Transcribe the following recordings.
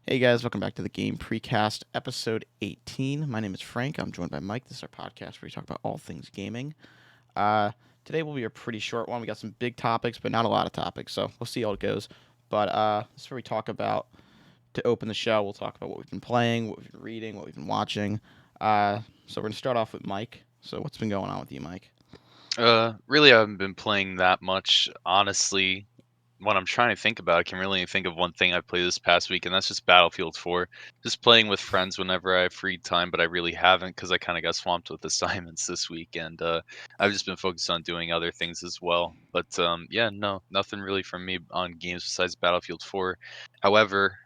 Hey guys, welcome back to the Game Precast, episode 18. My name is Frank. I'm joined by Mike. This is our podcast where we talk about all things gaming. Uh, Today will be a pretty short one. We got some big topics, but not a lot of topics, so we'll see how it goes. But this is where we talk about, to open the show, we'll talk about what we've been playing, what we've been reading, what we've been watching. So we're going to start off with Mike. So what's been going on with you, Mike? Really, I haven't been playing that much. Honestly, when I'm trying to think about it, I can really only think of one thing I played this past week, and that's just Battlefield 4. Just playing with friends whenever I have free time, but I really haven't because I kind of got swamped with assignments this week, and I've just been focused on doing other things as well. But yeah, no, nothing really from me on games besides Battlefield 4. However,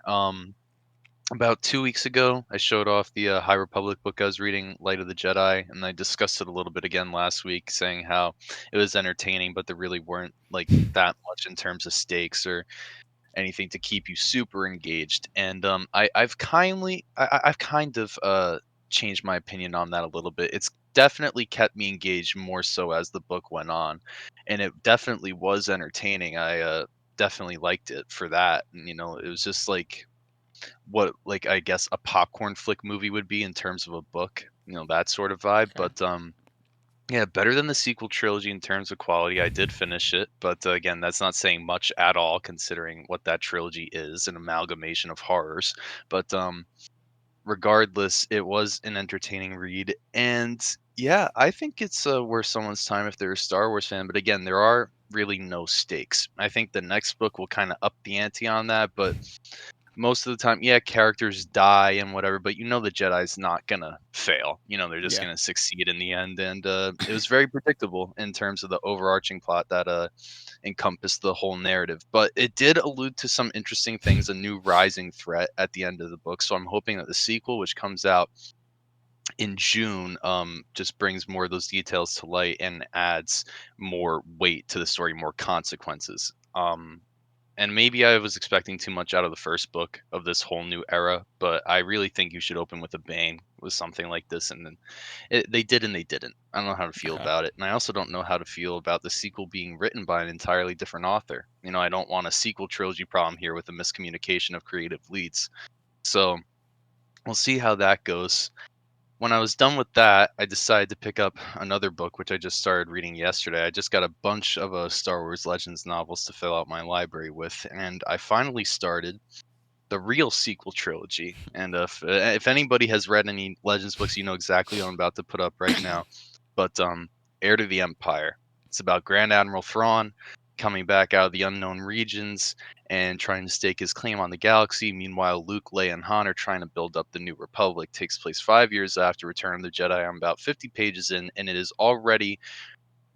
about 2 weeks ago, I showed off the High Republic book I was reading, Light of the Jedi, and I discussed it a little bit again last week, saying how it was entertaining, but there really weren't like that much in terms of stakes or anything to keep you super engaged. And I've kind of changed my opinion on that a little bit. It's definitely kept me engaged more so as the book went on, and it definitely was entertaining. I definitely liked it for that. And, it was just like what like I guess a popcorn flick movie would be in terms of a book, that sort of vibe. Okay. But yeah, better than the sequel trilogy in terms of quality. I did finish it, but again, that's not saying much at all considering what that trilogy is, an amalgamation of horrors. But regardless, it was an entertaining read, and yeah, I think it's worth someone's time if they're a Star Wars fan. But again, there are really no stakes. I think the next book will kind of up the ante on that, but most of the time, yeah, characters die and whatever, but the Jedi's not gonna fail. They're just Yeah. gonna succeed in the end. And it was very predictable in terms of the overarching plot that encompassed the whole narrative. But it did allude to some interesting things, a new rising threat at the end of the book. So I'm hoping that the sequel, which comes out in June, just brings more of those details to light and adds more weight to the story, more consequences. And maybe I was expecting too much out of the first book of this whole new era, but I really think you should open with a bang with something like this. And then they did and they didn't. I don't know how to feel Okay. about it. And I also don't know how to feel about the sequel being written by an entirely different author. I don't want a sequel trilogy problem here with a miscommunication of creative leads. So we'll see how that goes. When I was done with that, I decided to pick up another book, which I just started reading yesterday. I just got a bunch of Star Wars Legends novels to fill out my library with, and I finally started the real sequel trilogy. And if anybody has read any Legends books, you know exactly what I'm about to put up right now. But Heir to the Empire. It's about Grand Admiral Thrawn coming back out of the unknown regions and trying to stake his claim on the galaxy. Meanwhile, Luke, Leia, and Han are trying to build up the New Republic. Takes place 5 years after Return of the Jedi. I'm about 50 pages in, and it is already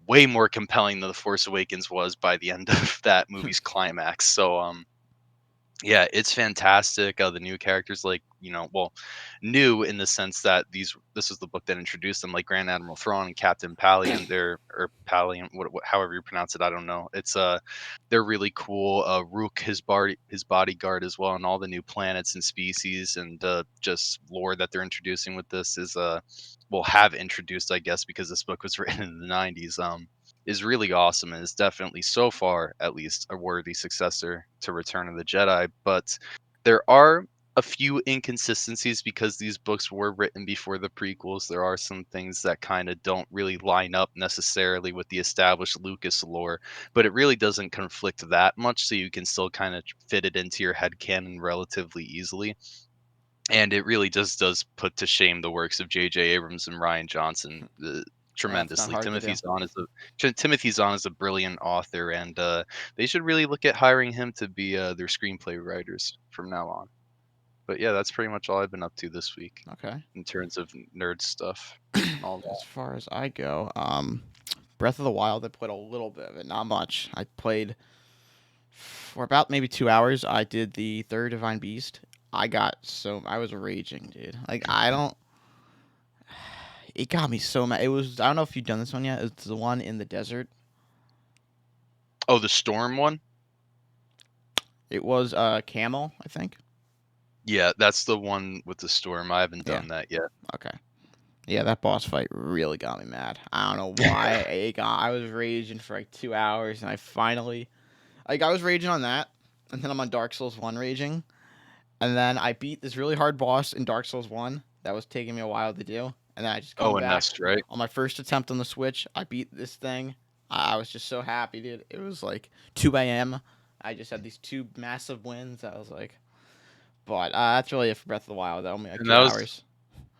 way more compelling than The Force Awakens was by the end of that movie's climax. So, yeah, it's fantastic. The new characters, like well, new in the sense that this was the book that introduced them, like Grand Admiral Thrawn and Captain Palian. They're or Palian, however you pronounce it, I don't know. It's they're really cool. Rook, his bodyguard as well, and all the new planets and species and just lore that they're introducing with this is well have introduced, I guess, because this book was written in the '90s. Is really awesome and is definitely so far at least a worthy successor to Return of the Jedi. But there are a few inconsistencies because these books were written before the prequels. There are some things that kind of don't really line up necessarily with the established Lucas lore, but it really doesn't conflict that much, so you can still kind of fit it into your head canon relatively easily. And it really just does put to shame the works of J.J. Abrams and Ryan Johnson That's not tremendously. hard to do. Timothy Zahn is a brilliant author, and they should really look at hiring him to be their screenplay writers from now on. But yeah, that's pretty much all I've been up to this week Okay. in terms of nerd stuff and all As that. far as I go, Breath of the Wild, I played a little bit of it, not much. I played for about maybe 2 hours. I did the third Divine Beast. I was raging, dude. Like I don't. It got me so mad. It was. I don't know if you've done this one yet. It's the one in the desert. Oh, the Storm one? It was Camel, I think. Yeah, that's the one with the storm. I haven't Yeah. done that yet. Okay. Yeah, that boss fight really got me mad. I don't know why. I was raging for like 2 hours, and I finally, like, I was raging on that, and then I'm on Dark Souls 1 raging, And then I beat this really hard boss in Dark Souls 1 that was taking me a while to do. And then I just come Oh, and back that's right. on my first attempt on the Switch. I beat this thing. I was just so happy, dude. It was like 2 a.m. I just had these two massive wins. I was like, but that's really it for Breath of the Wild. That only like And two that was hours.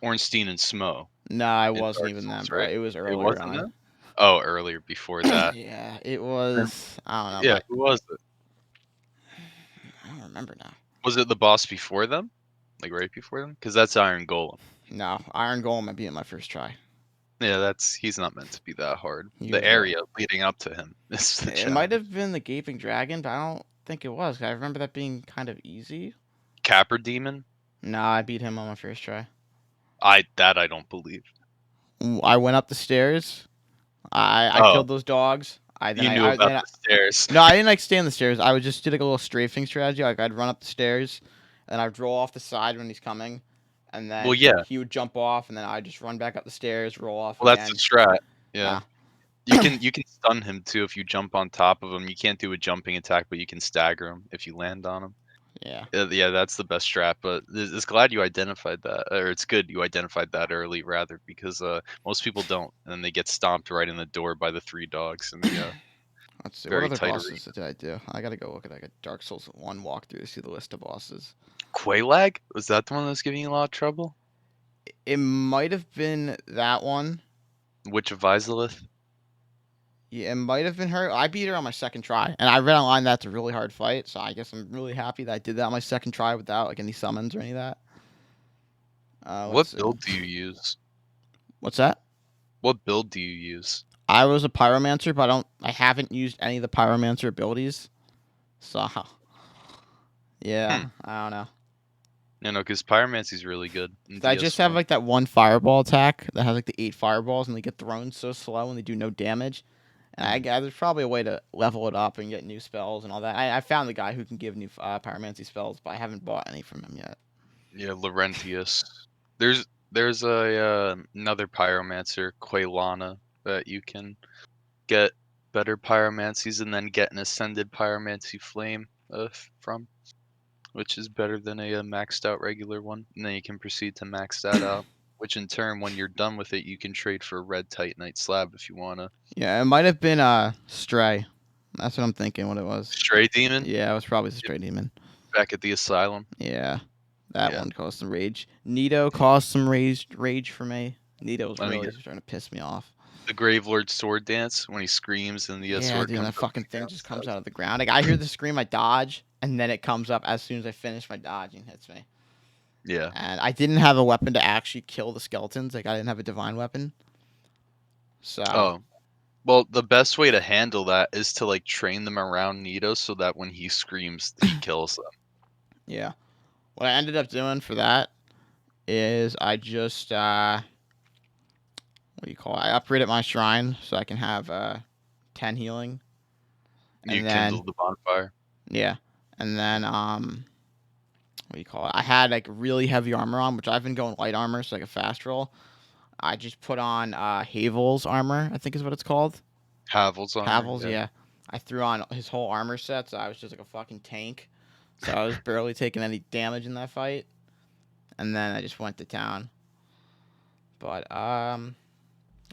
Ornstein and Smo No, I in wasn't Dark even Souls, then, bro. right? It was It earlier wasn't on. them? Oh, earlier before that. Yeah, it And was. I don't know, yeah, but who was it? I don't remember now. Was it the boss before them? Like, right before them? Because that's Iron Golem. No, Iron Golem I beat in my first try. Yeah, he's not meant to be that hard. He The was real. area leading up to him is the It might challenge. have been the Gaping Dragon, but I don't think it was. I remember that being kind of easy. Capper Demon? No, I beat him on my first try. I don't believe. I went up the stairs. I Oh, killed those dogs. I then you knew I about then the stairs. no, I didn't like stay on the stairs. I would just did like a little strafing strategy. Like I'd run up the stairs, and I'd roll off the side when he's coming, and Well, then yeah. he would jump off, and then I'd just run back up the stairs, roll off Well, that's the again. strat. Yeah. Ah, You can stun him too if you jump on top of him. You can't do a jumping attack, but you can stagger him if you land on him. yeah. Yeah, that's the best strat. But it's glad you identified that, or it's good you identified that early, rather, because most people don't, and they get stomped right in the door by the three dogs in the Let's see. What very other tight bosses arena. did I do? I gotta go look at like a Dark Souls 1 walkthrough to see the list of bosses. Quaylag? Was that the one that was giving you a lot of trouble? It might have been that one. Witch of Izalith? Yeah, it might have been her. I beat her on my second try, and I read online that's a really hard fight. So I guess I'm really happy that I did that on my second try without like any summons or any of that. Let's What see. build do you use? What's that? What build do you use? I was a pyromancer, but I haven't used any of the pyromancer abilities. So Hmm. yeah, I don't know. Because Pyromancy's really good in I just have DS1. like that one fireball attack that has like the 8 fireballs, and they get thrown so slow and they do no damage. And I Mhm. gather there's probably a way to level it up and get new spells and all that. I found the guy who can give new pyromancy spells, but I haven't bought any from him yet. Yeah, Laurentius. There's a another pyromancer, Quaylana, that you can get better pyromancies and then get an ascended pyromancy flame from, which is better than a maxed out regular one. And then you can proceed to max that out, which in turn, when you're done with it, you can trade for a red titanite slab if you wanna. Yeah, it might have been Stray. That's what I'm thinking. What it was. Stray demon Yeah, it was probably the Stray Demon. back at the asylum. Yeah, that Yeah, one caused some rage. Nito caused some rage for me. Nito was I mean really starting to piss me off. the Gravelord sword dance when he screams and the Yeah, sword dude, comes that up fucking and he thing just comes counts. out of the ground. Like I hear the scream, I dodge, and then it comes up as soon as I finish my dodging, hits me. Yeah. And I didn't have a weapon to actually kill the skeletons. Like I didn't have a divine weapon. So Oh, well, the best way to handle that is to like train them around Nito so that when he screams, he kills them. yeah, what I ended up doing for that is I just what do you call it? I upgraded my shrine so I can have 10 healing, You and then kindle the bonfire. yeah, and then what do you call it? I had like really heavy armor on, which I've been going light armor, so like a fast roll. I just put on Havel's armor, I think is what it's called. Havel's armor. Havel's, Yeah. yeah. I threw on his whole armor set, so I was just like a fucking tank. So I was barely taking any damage in that fight, and then I just went to town. But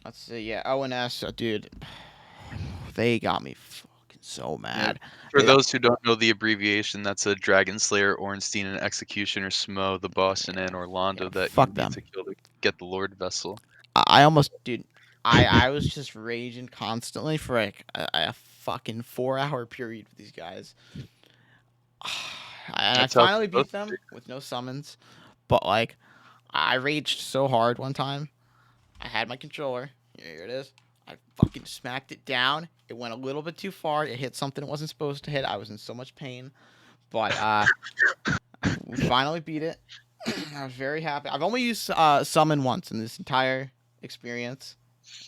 let's see, yeah, ONS, dude, they got me fucking so Yeah. mad. For They, those who don't know the abbreviation, that's a Dragon Slayer, Ornstein, and Executioner Smo, the boss in yeah, Anne Orlando yeah, that you fuck need to them. kill to get the Lord Vessel. I almost, dude, I was just raging constantly for like a fucking 4 hour period with these guys. And I That's how it's finally beat supposed to be. them with no summons, but like I raged so hard one time. I had my controller. Here it is. I fucking smacked it down. It went a little bit too far. It hit something it wasn't supposed to hit. I was in so much pain, but we finally beat it. I was very happy. I've only used summon once in this entire experience,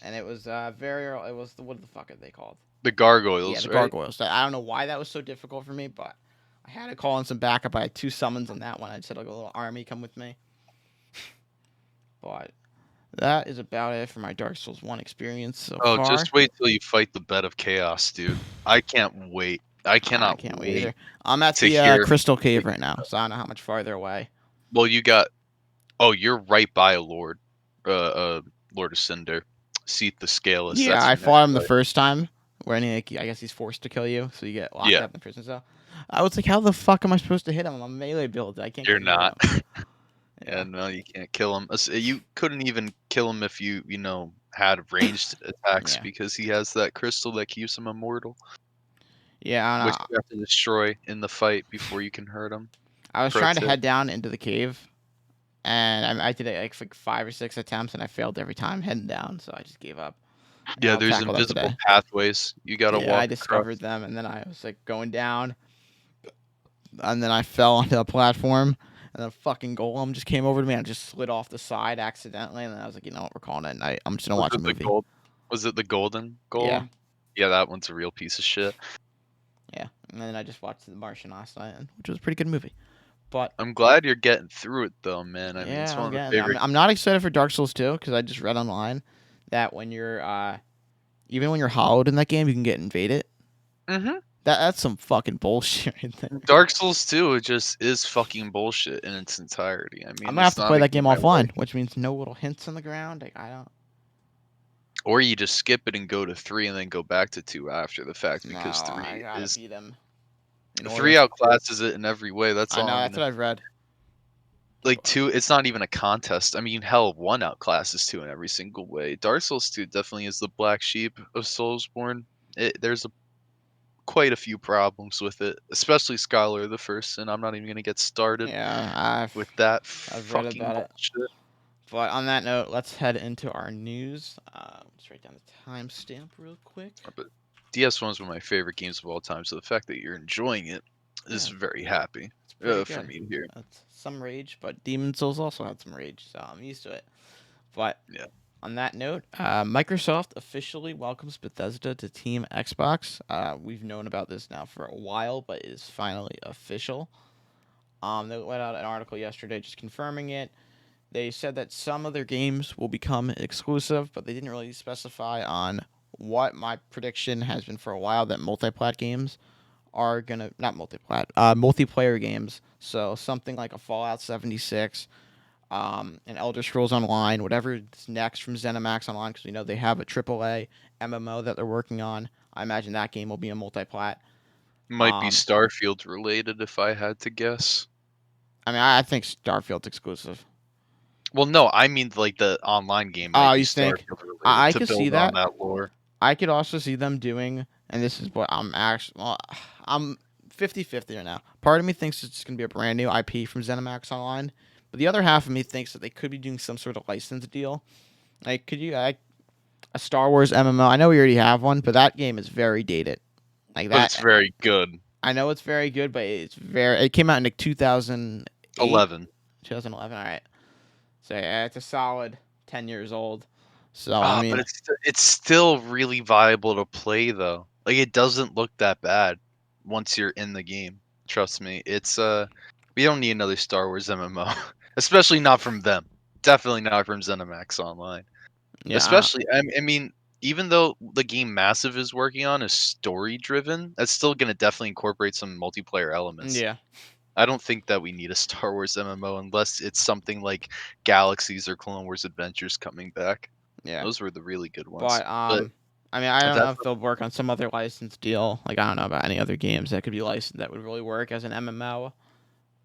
and it was very. It was the what the fuck are they called? The Yeah, gargoyles, the right? gargoyles. I don't know why that was so difficult for me, but I had to call in some backup. I had 2 summons in that one. I just had like a little army come with me. But that is about it for my Dark Souls 1 experience so Oh, far. just wait till you fight the Bed of Chaos, dude. I can't wait. I I cannot can't wait wait either. I'm at to the hear. Crystal Cave right now, so I don't know how much farther away. Well, you got. Oh, you're right by a Lord, Lord of Cinder, Seath the Scaleless. Yeah, That's I your next fought him the fight. first time, where like, I guess he's forced to kill you, so you get locked Yeah, up in prison cell. I was like, how the fuck am I supposed to hit him? I'm a melee build. I can't you're get near not. him. Yeah, Yeah, no, you can't kill him. You couldn't even kill him if you had ranged attacks yeah, because he has that crystal that keeps him immortal, yeah. I don't which know. you have to destroy in the fight before you can hurt him. I was Pro trying to tip. head down into the cave, and I did it like for 5 or 6 attempts, and I failed every time heading down, so I just gave up. And Yeah, I'll there's tackle that invisible today. pathways you gotta Yeah, I walk discovered across. them, and then I was like going down, and then I fell onto a platform, and the fucking golem just came over to me and just slid off the side accidentally, and then I was like, you know what, we're calling it a night. I'm just gonna Was watch a it the movie. gold? Was it the golden Yeah, golem? Yeah, that one's a real piece of shit. yeah. And then I just watched The Martian last night, which was a pretty good movie. But I'm glad you're getting through it though, man. I mean, it's yeah, one I'm of the getting there. favorite. I'm not excited for Dark Souls 2 because I just read online that when you're even when you're hollowed in that game, you can get invaded. Mhm. That's some fucking bullshit right there. Dark Souls 2 it just is fucking bullshit in its entirety. I I'm mean, gonna have it's to not play a that game game I offline, like. which means no little hints on the ground. Like I don't. Or you just skip it and go to 3 and then go back to 2 after the fact No, because I 3 gotta is beat him in 3 order. outclasses it in every way. That's I all know I'm that's gonna what I've read. like But 2, it's not even a contest. I mean, hell, 1 outclasses 2 in every single way. Dark Souls 2 definitely is the black sheep of Soulsborne. There's quite a few problems with it, especially Scholar of the First Sin. I'm not even gonna get started yeah, with that I've read fucking about it. bullshit. But on that note, let's head into our news. Let's write down the timestamp real quick. But DS1 is one of my favorite games of all time, so the fact that you're enjoying it is Yeah, very happy it's pretty for good. me to hear. That's some rage, but Demon Souls also had some rage, so I'm used to it. But Yeah, on that note, Microsoft officially welcomes Bethesda to Team Xbox. We've known about this now for a while, but it is finally official. They let out an article yesterday just confirming it. They said that some of their games will become exclusive, but they didn't really specify on what. My prediction has been for a while that multi-plat games are gonna not multi-plat, multiplayer games. So something like a Fallout 76, an Elder Scrolls Online, whatever's next from ZeniMax Online, because we know they have a AAA MMO that they're working on. I imagine that game will be a multi-plat. might be Um, Starfield related if I had to guess. I mean, I think Starfield's exclusive. Well, no, I mean like the online game Oh, might be you think? Starfield related I to could see build on that. that lore. I could also see them doing, and this is what I'm actually, well, I'm 50-50 right now. Part of me thinks it's going to be a brand new IP from ZeniMax Online, but the other half of me thinks that they could be doing some sort of license deal. Like, could you, like, a Star Wars MMO? I know we already have one, but that game is very dated. Like, But it's that, very good. I know it's very good, but it came out in like 2008, 11. 2011, alright. So, yeah, it's a solid 10 years old. So, I Ah, but mean, it's still really viable to play though. Like it doesn't look that bad once you're in the game. Trust me. It's we don't need another Star Wars MMO, especially not from them. Definitely not from ZeniMax Online. yeah, Especially I mean even though the game Massive is working on is story driven, that's still going to definitely incorporate some multiplayer elements. yeah, I don't think that we need a Star Wars MMO unless it's something like Galaxies or Clone Wars Adventures coming back. yeah. Those were the really good ones. But But I mean, I don't know that's if they'll work on some other license deal. Like I don't know about any other games that could be licensed that would really work as an MMO.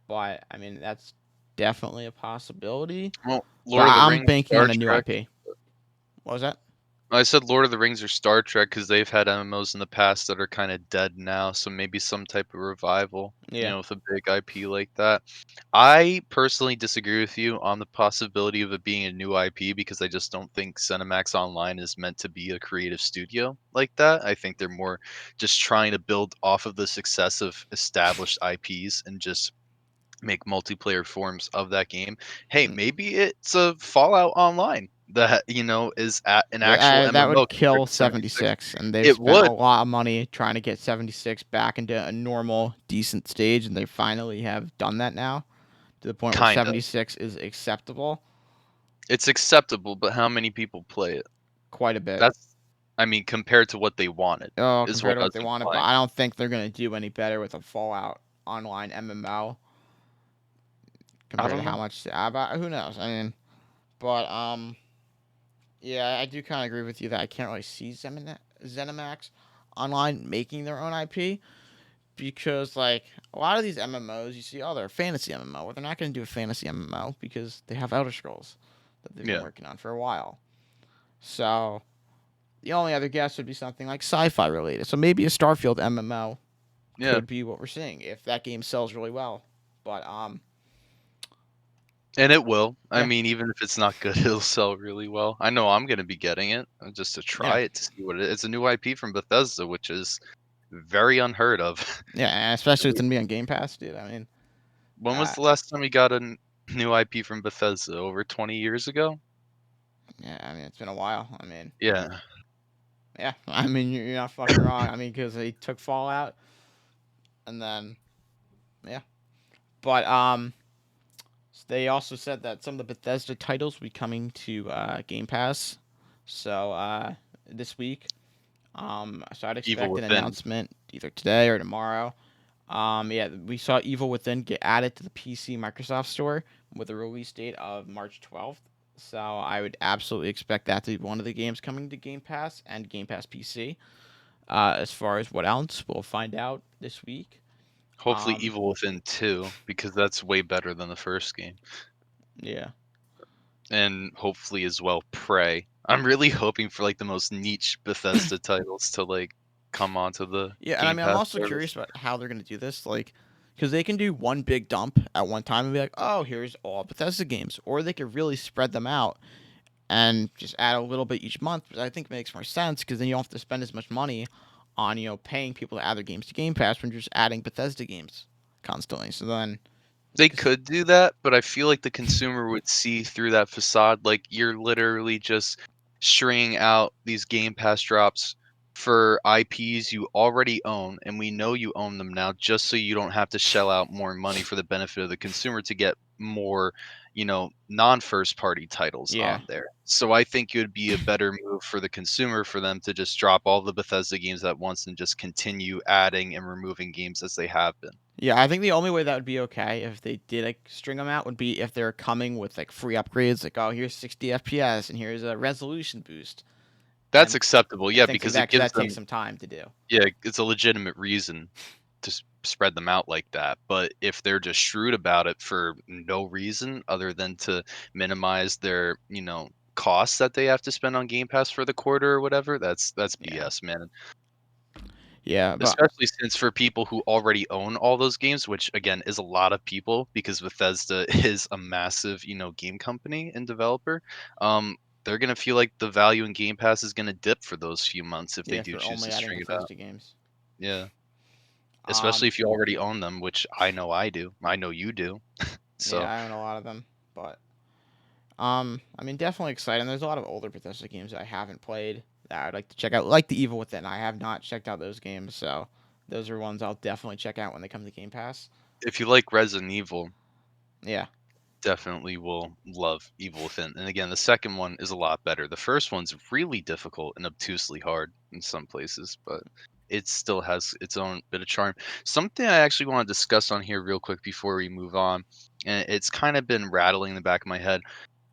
But I mean, that's definitely a possibility. well, But Lord of the I'm Rings, banking Star on a new Trek. IP. What was that? I said Lord of the Rings or Star Trek because they've had MMOs in the past that are kind of dead now. So maybe some type of revival, Yeah, with a big IP like that. I personally disagree with you on the possibility of it being a new IP because I just don't think Cinemax Online is meant to be a creative studio like that. I think they're more just trying to build off of the success of established IPs and just make multiplayer forms of that game. Hey, Mm. maybe it's a Fallout Online that is at an actual That MMO would compared kill to 76. 76, and they've It spent a would. lot of money trying to get 76 back into a normal, decent stage, and they finally have done that now to the point where Kind of. 76 is acceptable It's acceptable, but how many people play it? quite a bit. That's I mean, compared to what they wanted Oh, is compared what to I what was they wanted, but implying. I don't think they're gonna do any better with a Fallout online MMO I compared to don't how know. much. But who knows? I mean, but yeah, I do kind of agree with you that I can't really see ZeniMax online making their own IP because like a lot of these MMOs you see, oh, they're a fantasy MMO. Well, they're not going to do a fantasy MMO because they have Elder Scrolls that they've been Yeah. working on for a while. So the only other guess would be something like sci-fi related. So maybe a Starfield MMO Yeah. could be what we're seeing if that game sells really well. But And it will. I yeah, mean, even if it's not good, it'll sell really well. I know I'm gonna be getting it, just to yeah, try it to see what it is. It's a new IP from Bethesda, which is very unheard of. yeah, and especially it's gonna be on Game Pass, dude. I mean, When was uh, the last time we got a new IP from Bethesda? Over 20 years ago? yeah, I mean it's been a while. I mean, Yeah. yeah, I mean you're not fucking wrong. I mean because they took Fallout and then yeah, but they also said that some of the Bethesda titles will be coming to Game Pass. So this week, so I'd Evil expect an Within. announcement either today or tomorrow. Yeah, we saw Evil Within get added to the PC Microsoft Store with a release date of March 12th. So I would absolutely expect that to be one of the games coming to Game Pass and Game Pass PC. As far as what else, we'll find out this week. Hopefully Um, Evil Within 2, because that's way better than the first game. yeah. And hopefully as well Prey. I'm really hoping for like the most niche Bethesda titles to like come onto the Yeah, and I Game mean, I'm Pass also service. curious about how they're going to do this. Like, because they can do one big dump at one time and be like, oh, here's all Bethesda games. Or they could really spread them out and just add a little bit each month, which I think makes more sense because then you don't have to spend as much money on, paying people to add their games to Game Pass when you're just adding Bethesda games constantly. So then, They cause, could do that, but I feel like the consumer would see through that facade. Like you're literally just stringing out these Game Pass drops for IPs you already own, and we know you own them now, just so you don't have to shell out more money for the benefit of the consumer to get more, non-first party titles yeah. on there. So I think it would be a better move for the consumer for them to just drop all the Bethesda games at once and just continue adding and removing games as they have been. Yeah, I think the only way that would be okay if they did like string them out would be if they're coming with like free upgrades, like oh here's 60 FPS and here's a resolution boost That's and acceptable, yeah, things like because that it because gives that takes them some time to do. yeah, it's a legitimate reason to spread them out like that, but if they're just shrewd about it for no reason other than to minimize their, costs that they have to spend on Game Pass for the quarter or whatever, that's Yeah, BS, man. yeah, but Especially since for people who already own all those games, which again is a lot of people because Bethesda is a massive, game company and developer, they're gonna feel like the value in Game Pass is gonna dip for those few months if they yeah, if do they're choose only to adding string it out. Bethesda games. Yeah. Especially Um, if you already own them, which I know I do. I know you do. yeah, So I own a lot of them, but I mean, definitely exciting. There's a lot of older Bethesda games that I haven't played that I'd like to check out, like the Evil Within. I have not checked out those games, so those are ones I'll definitely check out when they come to Game Pass. if you like Resident Evil, Yeah, definitely will love Evil Within. And again, the second one is a lot better. The first one's really difficult and obtusely hard in some places, but it still has its own bit of charm. Something I actually want to discuss on here real quick before we move on, and it's kind of been rattling in the back of my head.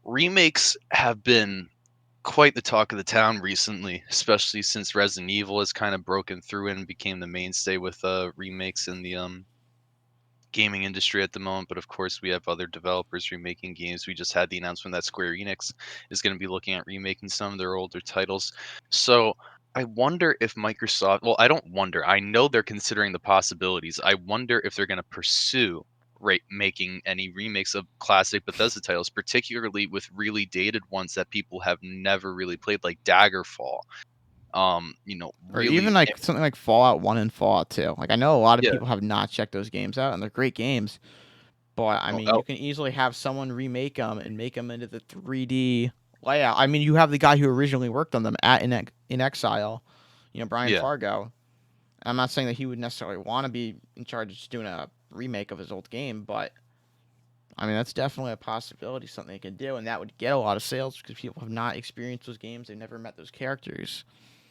Remakes have been quite the talk of the town recently, especially since Resident Evil has kind of broken through and became the mainstay with remakes in the gaming industry at the moment. But of course, we have other developers remaking games. We just had the announcement that Square Enix is going to be looking at remaking some of their older titles. So I wonder if Microsoft, well, I don't wonder, I know they're considering the possibilities. I wonder if they're going to pursue making any remakes of classic Bethesda titles, particularly with really dated ones that people have never really played, like Daggerfall. or even Really, like something like Fallout One and Fallout Two. Like I know a lot of yeah. people have not checked those games out, and they're great games. But I Oh, mean, you oh, can easily have someone remake them and make them into the 3D layout. I mean, you have the guy who originally worked on them in Exile, Brian yeah. Fargo. I'm not saying that he would necessarily want to be in charge of just doing a remake of his old game, but I mean that's definitely a possibility, something they could do, and that would get a lot of sales because people have not experienced those games, they've never met those characters.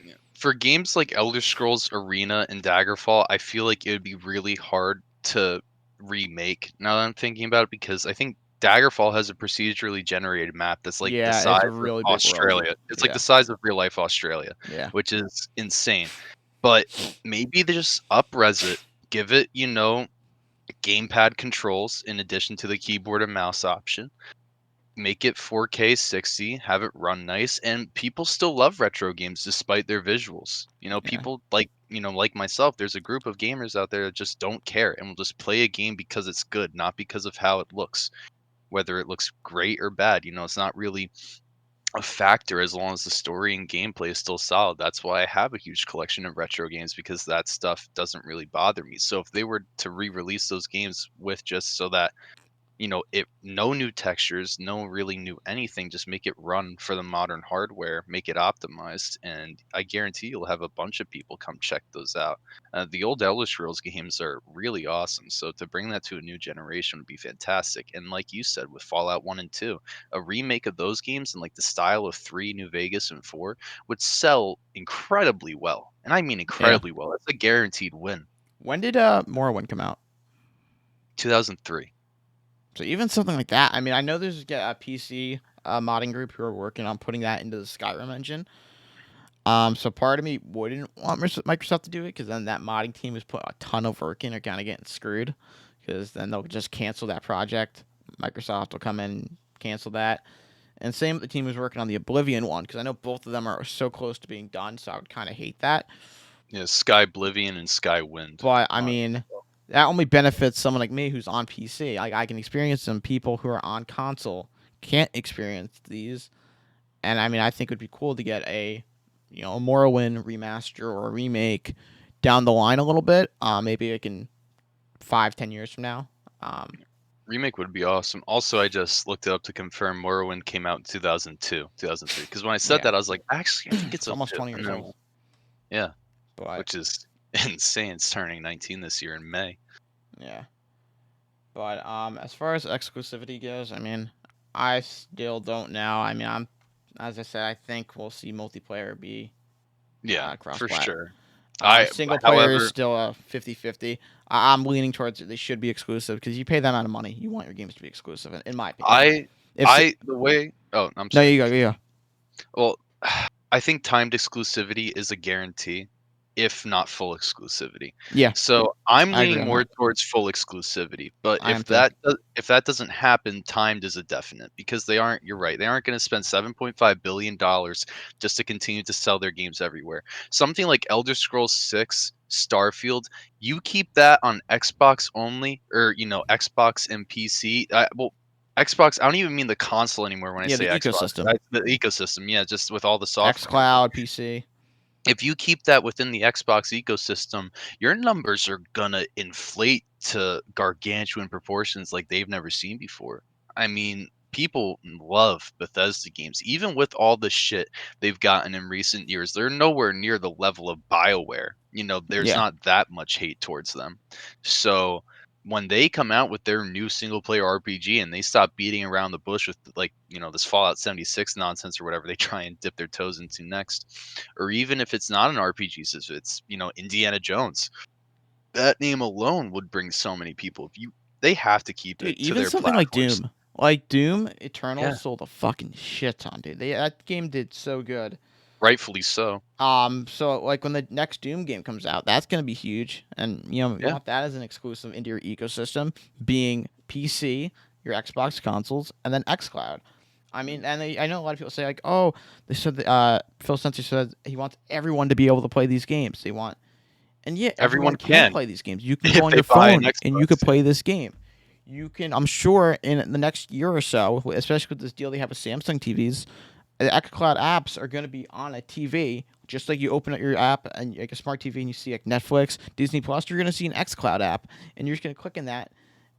Yeah. For games like Elder Scrolls Arena and Daggerfall, I feel like it would be really hard to remake now that I'm thinking about it because I think Daggerfall has a procedurally generated map that's like the Yeah, size it's a of really big world. Australia. It's like the Yeah, size of real life Australia, yeah, which is insane. But maybe they just up-res it, give it, gamepad controls in addition to the keyboard and mouse option, make it 4K 60, have it run nice, and people still love retro games despite their visuals. yeah, People like myself, there's a group of gamers out there that just don't care and will just play a game because it's good, not because of how it looks, whether it looks great or bad. It's not really a factor as long as the story and gameplay is still solid. That's why I have a huge collection of retro games because that stuff doesn't really bother me. So if they were to re-release those games with just so that it no new textures, no really new anything, just make it run for the modern hardware, make it optimized, and I guarantee you'll have a bunch of people come check those out. The old Elder Scrolls games are really awesome, so to bring that to a new generation would be fantastic. And like you said, with Fallout 1 and 2, a remake of those games in like the style of 3, New Vegas, and 4 would sell incredibly well. And I mean yeah. incredibly well. That's a guaranteed win. When did Morrowind come out? 2003. So even something like that. I mean, I know there's a PC modding group who are working on putting that into the Skyrim engine. So part of me wouldn't want Microsoft to do it because then that modding team has put a ton of work in. They're kind of getting screwed because then they'll just cancel that project. Microsoft will come in and cancel that. And same with the team who's working on the Oblivion one because I know both of them are so close to being done. So I would kind of hate that. Yeah, Sky Oblivion and Sky Wind. But I mean, that only benefits someone like me who's on PC. Like I can experience them. People who are on console can't experience these. And I mean, I think it would be cool to get a Morrowind remaster or a remake down the line a little bit. Maybe like in 5-10 years from now. Remake would be awesome. Also, I just looked it up to confirm Morrowind came out in 2002, 2003. Because when I said Yeah, that, I was like, actually, I think it's it's almost 02. 20 And years then, old. yeah, But which is insane. It's turning 19 this year in May. yeah, but as far as exclusivity goes, I mean, I still don't know. I mean, as I said, I think we'll see multiplayer be Yeah, for cross-plat. sure. I, Single player is however, still a 50-50. I'm leaning towards they should be exclusive because you pay that amount of money, you want your games to be exclusive. In my opinion, I, if the way, oh, I'm no, sorry. you go, you go. Well, I think timed exclusivity is a guarantee, if not full exclusivity. Yeah, So I'm I agree leaning on more that. towards full exclusivity. But I am too. if that doesn't happen, timed is a definite because they aren't. You're right. They aren't going to spend $7.5 billion just to continue to sell their games everywhere. Something like Elder Scrolls 6, Starfield, you keep that on Xbox only, or Xbox and PC. Well, Xbox, I don't even mean the console anymore when I Yeah, say the Xbox. ecosystem, The ecosystem, yeah, just with all the software and everything. XCloud, PC. If you keep that within the Xbox ecosystem, your numbers are gonna inflate to gargantuan proportions like they've never seen before. I mean, people love Bethesda games. Even with all the shit they've gotten in recent years, they're nowhere near the level of BioWare. There's Yeah, not that much hate towards them. So when they come out with their new single player RPG and they stop beating around the bush with like, this Fallout 76 nonsense or whatever they try and dip their toes into next, or even if it's not an RPG, so if it's Indiana Jones, that name alone would bring so many people. If you They have to keep dude. it to Even their something like platforms. Doom, Eternal Yeah, sold a fucking shit ton, dude. That game did so good. rightfully so. So like when the next Doom game comes out, that's gonna be huge, and you Yeah, want that as an exclusive into your ecosystem, being PC, your Xbox consoles, and then XCloud. I mean, and I know a lot of people say like, oh, they said Phil Spencer said he wants everyone to be able to play these games. And yeah, everyone everyone can can play these games. You can go if on they your buy an phone and you Xbox. could Yeah. play this game. You can, I'm sure, in the next year or so, especially with this deal they have with Samsung TVs, the xCloud apps are going to be on a TV. Just like you open up your app and like a smart TV and you see like Netflix, Disney Plus, you're going to see an xCloud app, and you're just going to click in that.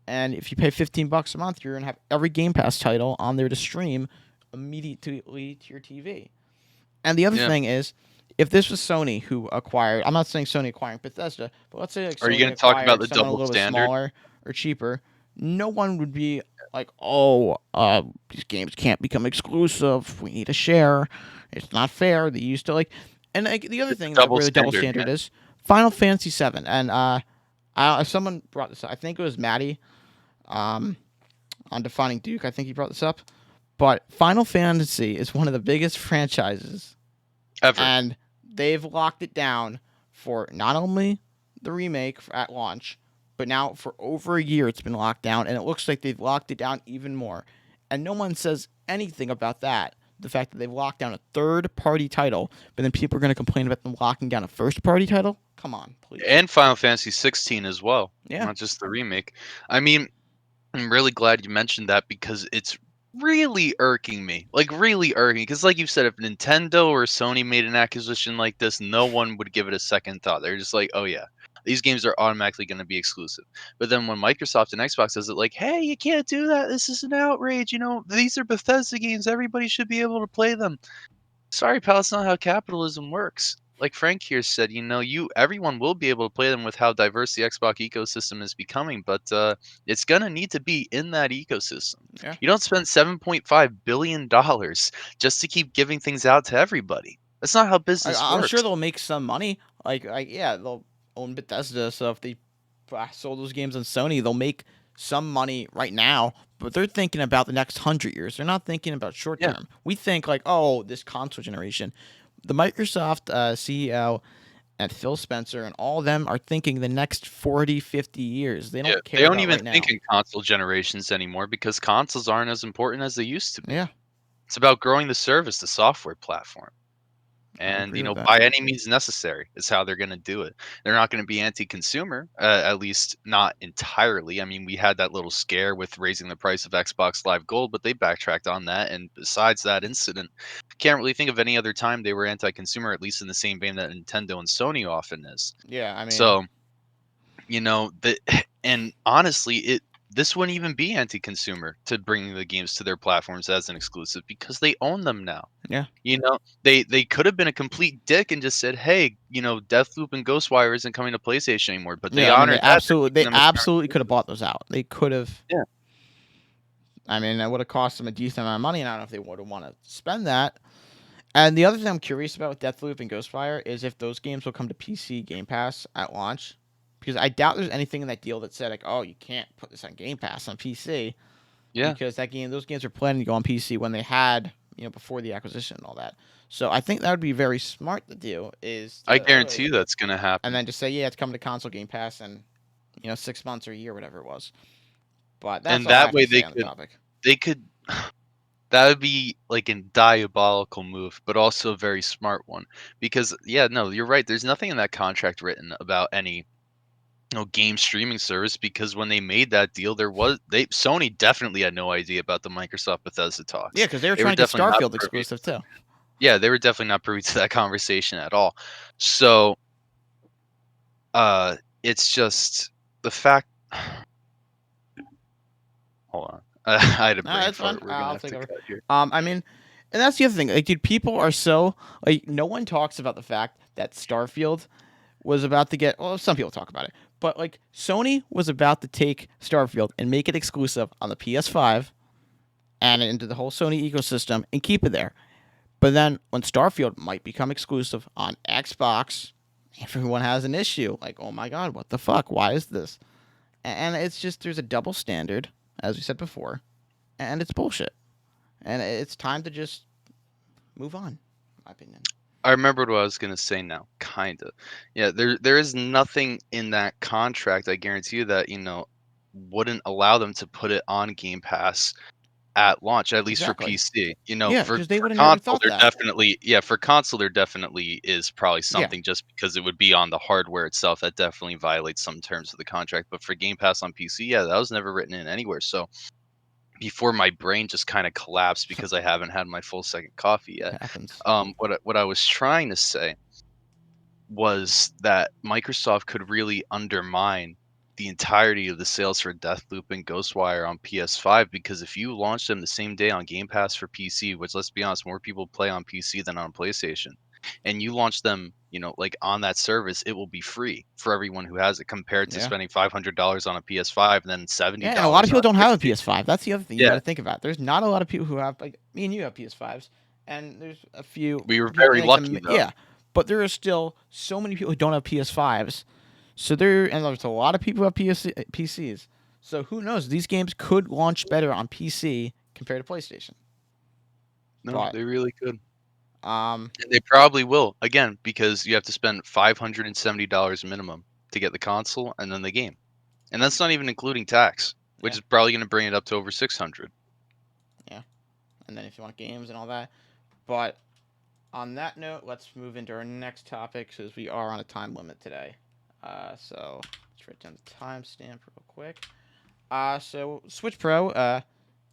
And if you pay $15 a month, you're going to have every Game Pass title on there to stream immediately to your TV. And the other Yeah. thing is, if this was Sony who acquired, I'm not saying Sony acquiring Bethesda, but let's say like Are you going Sony to talk about acquired the someone a double little bit standard? smaller or cheaper, no one would be like, oh, these games can't become exclusive. We need a share. It's not fair. They used to like. And the other It's a thing that double where the double standard, standard man. is Final Fantasy VII, and someone brought this up. I think it was Maddie, um, on Defining Duke. I think he brought this up. But Final Fantasy is one of the biggest franchises, Ever. and they've locked it down for not only the remake at launch, but now for over a year it's been locked down, and it looks like they've locked it down even more. And no one says anything about that. The fact that they've locked down a third-party title, but then people are going to complain about them locking down a first-party title. Come on, please. And Final Fantasy 16 as well, Yeah, not just the remake. I mean, I'm really glad you mentioned that because it's really irking me. Like really irking because like you said, if Nintendo or Sony made an acquisition like this, no one would give it a second thought. They're just like, "Oh yeah, these games are automatically going to be exclusive." But then when Microsoft and Xbox does it like, "Hey, you can't do that. This is an outrage. These are Bethesda games. Everybody should be able to play them." Sorry, pal, that's not how capitalism works. Like Frank here said, everyone will be able to play them with how diverse the Xbox ecosystem is becoming, but it's gonna need to be in that ecosystem. yeah. You don't spend $7.5 billion just to keep giving things out to everybody. That's not how business I'm sure works. they'll make some money. Yeah, they'll own Bethesda, so if they sold those games on Sony, they'll make some money right now. But they're thinking about the next 100 years. They're not thinking about short Yeah, term. We think like, oh, this console generation. The Microsoft CEO and Phil Spencer and all of them are thinking the next 40, 50 years. They yeah. don't They care don't about even right think now. in console generations anymore because consoles aren't as important as they used to be. Yeah, It's about growing the service, the software platform. I And agree with that. by any means necessary is how they're going to do it. They're not going to be anti-consumer, at least not entirely. I mean, we had that little scare with raising the price of Xbox Live Gold, but they backtracked on that. And besides that incident, can't really think of any other time they were anti-consumer, at least in the same vein that Nintendo and Sony often is. Yeah, I mean, So that, and honestly, this wouldn't even be anti-consumer to bring the games to their platforms as an exclusive because they own them now. yeah. They could have been a complete dick and just said, "Hey, Deathloop and Ghostwire isn't coming to PlayStation anymore." But they Yeah, I mean, honored that. They're keeping they them as current absolutely could have exclusives. bought those out. They could have. Yeah, I mean, that would have cost them a decent amount of money, and I don't know if they would have want to spend that. And the other thing I'm curious about with Deathloop and Ghostfire is if those games will come to PC Game Pass at launch, because I doubt there's anything in that deal that said like, oh, you can't put this on Game Pass on PC, yeah. because those games are planning to go on PC when they had before the acquisition and all that. So I think that would be very smart to do is I to guarantee you that's gonna and happen. then just say yeah, it's coming to console Game Pass in 6 months or a year, whatever it was. But that's And all I that have to way say on the topic. they could that would be like a diabolical move, but also a very smart one. Because yeah, no, you're right. There's nothing in that contract written about any game streaming service because when they made that deal, Sony definitely had no idea about the Microsoft Bethesda Yeah, talks. because they were They were trying to get definitely not Starfield privy. exclusive too. Yeah, they were definitely not privy to that conversation at all. So, it's just the fact. Hold on, I had a No, brain that's fine. fart. We're gonna I'll have take to over. cut here. I mean, and that's the other thing. Like, dude, people are so like no one talks about the fact that Starfield was about to get. Well, some people talk about it, but like Sony was about to take Starfield and make it exclusive on the PS5 and into the whole Sony ecosystem and keep it there. But then when Starfield might become exclusive on Xbox, everyone has an issue. Like, oh my god, what the fuck? Why is this? And it's just there's a double standard, as we said before, and it's bullshit. And it's time to just move on, in my opinion. I remembered what I was gonna say now. Kinda. Yeah, there is nothing in that contract. I guarantee you that wouldn't allow them to put it on Game Pass at launch, at least for Exactly. PC. Yeah, For because they would have never console, thought that. for console, there definitely is probably Yeah, something just because it would be on the hardware itself that definitely violates some terms of the contract. But for Game Pass on PC, yeah, that was never written in anywhere. So before my brain just kind of collapsed because I haven't had my full second coffee it yet, happens. what I was trying to say was that Microsoft could really undermine the entirety of the sales for Deathloop and Ghostwire on PS5 because if you launch them the same day on Game Pass for PC, which let's be honest, more people play on PC than on PlayStation, and you launch them, like on that service, it will be free for everyone who has it compared to Yeah. spending $500 on a PS5 and then Yeah, and a lot of $70 people on don't have a PlayStation. PS5. That's the other thing you got Yeah, to think about. There's not a lot of people who have like me and you have PS5s, and there's a few we were people very in like lucky the though. yeah. but there are still so many people who don't have PS5s. So and there's a lot of people who have PCs. So who knows? These games could launch better on PC compared to PlayStation. No, But they really could. um, And they probably will, again, because you have to spend $570 minimum to get the console and then the game. And that's not even including tax, which yeah, is probably gonna bring it up to over 600. yeah. And then if you want games and all that. But on that note, let's move into our next topic because we are on a time limit today. So let's write down the timestamp real quick. So Switch Pro,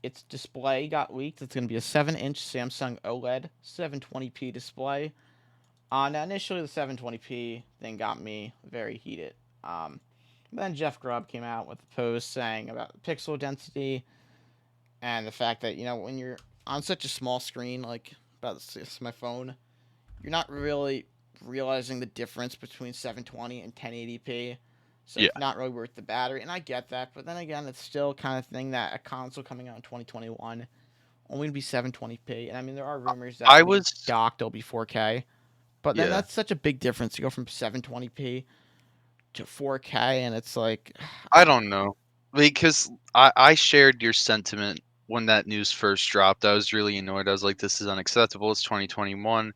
its display got leaked. It's going to be a 7-inch Samsung OLED 720p display. Now initially the 720p thing got me very heated. Then Jeff Grubb came out with a post saying about pixel density and the fact that when you're on such a small screen like about my phone, you're not really realizing the difference between 720 and 1080p. So Yeah. it's not really worth the battery, and I get that. But then again, it's still kind of thing that a console coming out in 2021 only gonna be 720p. And I mean, there are rumors that I when you was dock, it'll be 4K. But then Yeah. that's such a big difference to go from 720p to 4K, and it's like, I don't know. Because I shared your sentiment when that news first dropped. I was really annoyed. I was like, "This is unacceptable. It's 2021.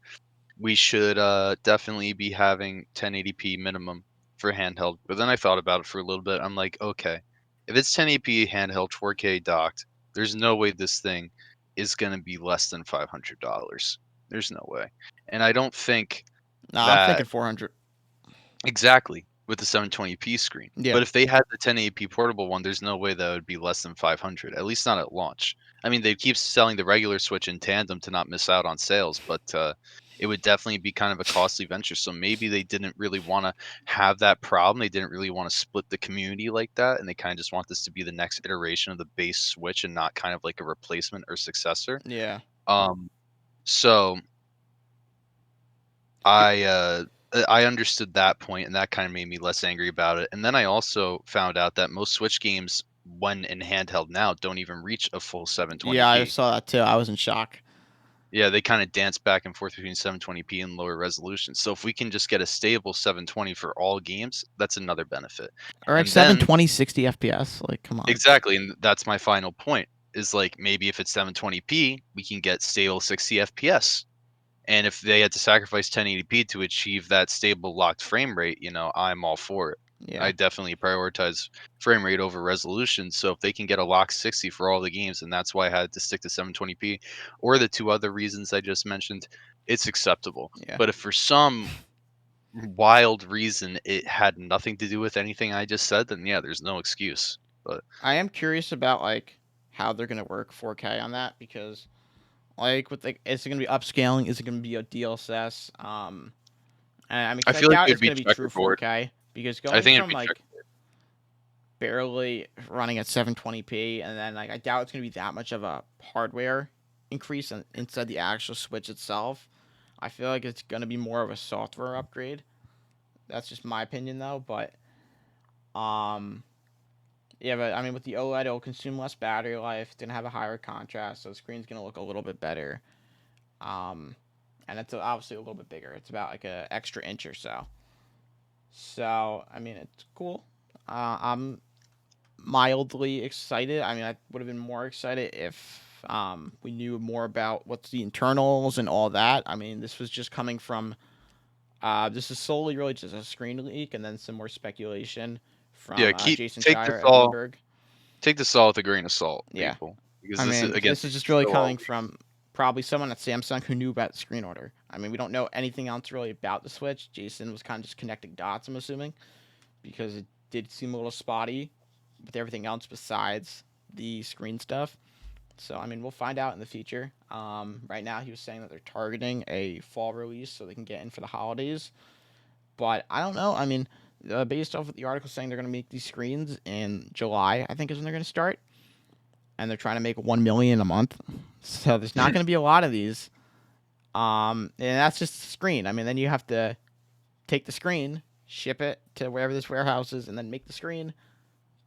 We should definitely be having 1080p minimum for handheld." But then I thought about it for a little bit. I'm like, okay, if it's 1080p handheld 4K docked, there's no way this thing is going to be less than $500. There's no way. And I don't think nah, I'm thinking that 400. exactly with the 720p screen. Yeah, But if they had the 1080p portable one, there's no way that would be less than 500, at least not at launch. I mean, they keep selling the regular Switch in tandem to not miss out on sales, but it would definitely be kind of a costly venture. So maybe they didn't really want to have that problem. They didn't really want to split the community like that, and they kind of just want this to be the next iteration of the base Switch and not kind of like a replacement or successor. yeah. So I understood that point, and that kind of made me less angry about it. And then I also found out that most Switch games, when in handheld now, don't even reach a full Yeah, I 720p. saw that too. I was in shock. Yeah, they kind of dance back and forth between 720p and lower resolution. So if we can just get a stable 720 for all games, that's another benefit. Or like And then 720, 60 FPS. Like, come on. exactly, and that's my final point. Is like maybe if it's 720p, we can get stable 60 FPS. And if they had to sacrifice 1080p to achieve that stable locked frame rate, I'm all for it. I Yeah, definitely prioritize frame rate over resolution. So if they can get a locked 60 for all the games, and that's why I had to stick to 720p, or the two other reasons I just mentioned, it's acceptable. yeah. But if for some wild reason it had nothing to do with anything I just said, then yeah, there's no excuse. But I am curious about like how they're gonna work 4K on that because like with like is it gonna be upscaling? Is it gonna be a DLSS? And I mean, I 'cause I feel like doubt it'd it's be gonna be true checkerboard. 4K because I going think it'd from be check. like barely running at 720p and then like I doubt it's gonna be that much of a hardware increase inside the actual Switch itself. I feel like it's gonna be more of a software upgrade. That's just my opinion though, but um yeah, but I mean, with the OLED, it'll consume less battery life. It's gonna have a higher contrast, so the screen's gonna look a little bit better. Um, and it's obviously a little bit bigger. It's about like a extra inch or so. So I mean, it's cool. I'm mildly excited. I mean, I would have been more excited if we knew more about what's the internals and all that. I mean, this was just coming from. This is solely really just a screen leak, and then some more speculation from Yeah, Jason take this Schreier at all Bloomberg. take this all with a grain of salt, Yeah, people, because I this is mean, again, this is this just is really still all coming from probably someone at Samsung who knew about the screen order. I mean, we don't know anything else really about the Switch. Jason was kind of just connecting dots, I'm assuming, because it did seem a little spotty with everything else besides the screen stuff. So, I mean, we'll find out in the future. Right now, he was saying that they're targeting a fall release so they can get in for the holidays. But I don't know. I mean, based off of the article saying they're going to make these screens in July, I think is when they're going to start and they're trying to make 1 million a month. So there's not going to be a lot of these. And that's just the screen. I mean, then you have to take the screen, ship it to wherever this warehouse is, and then make the screen,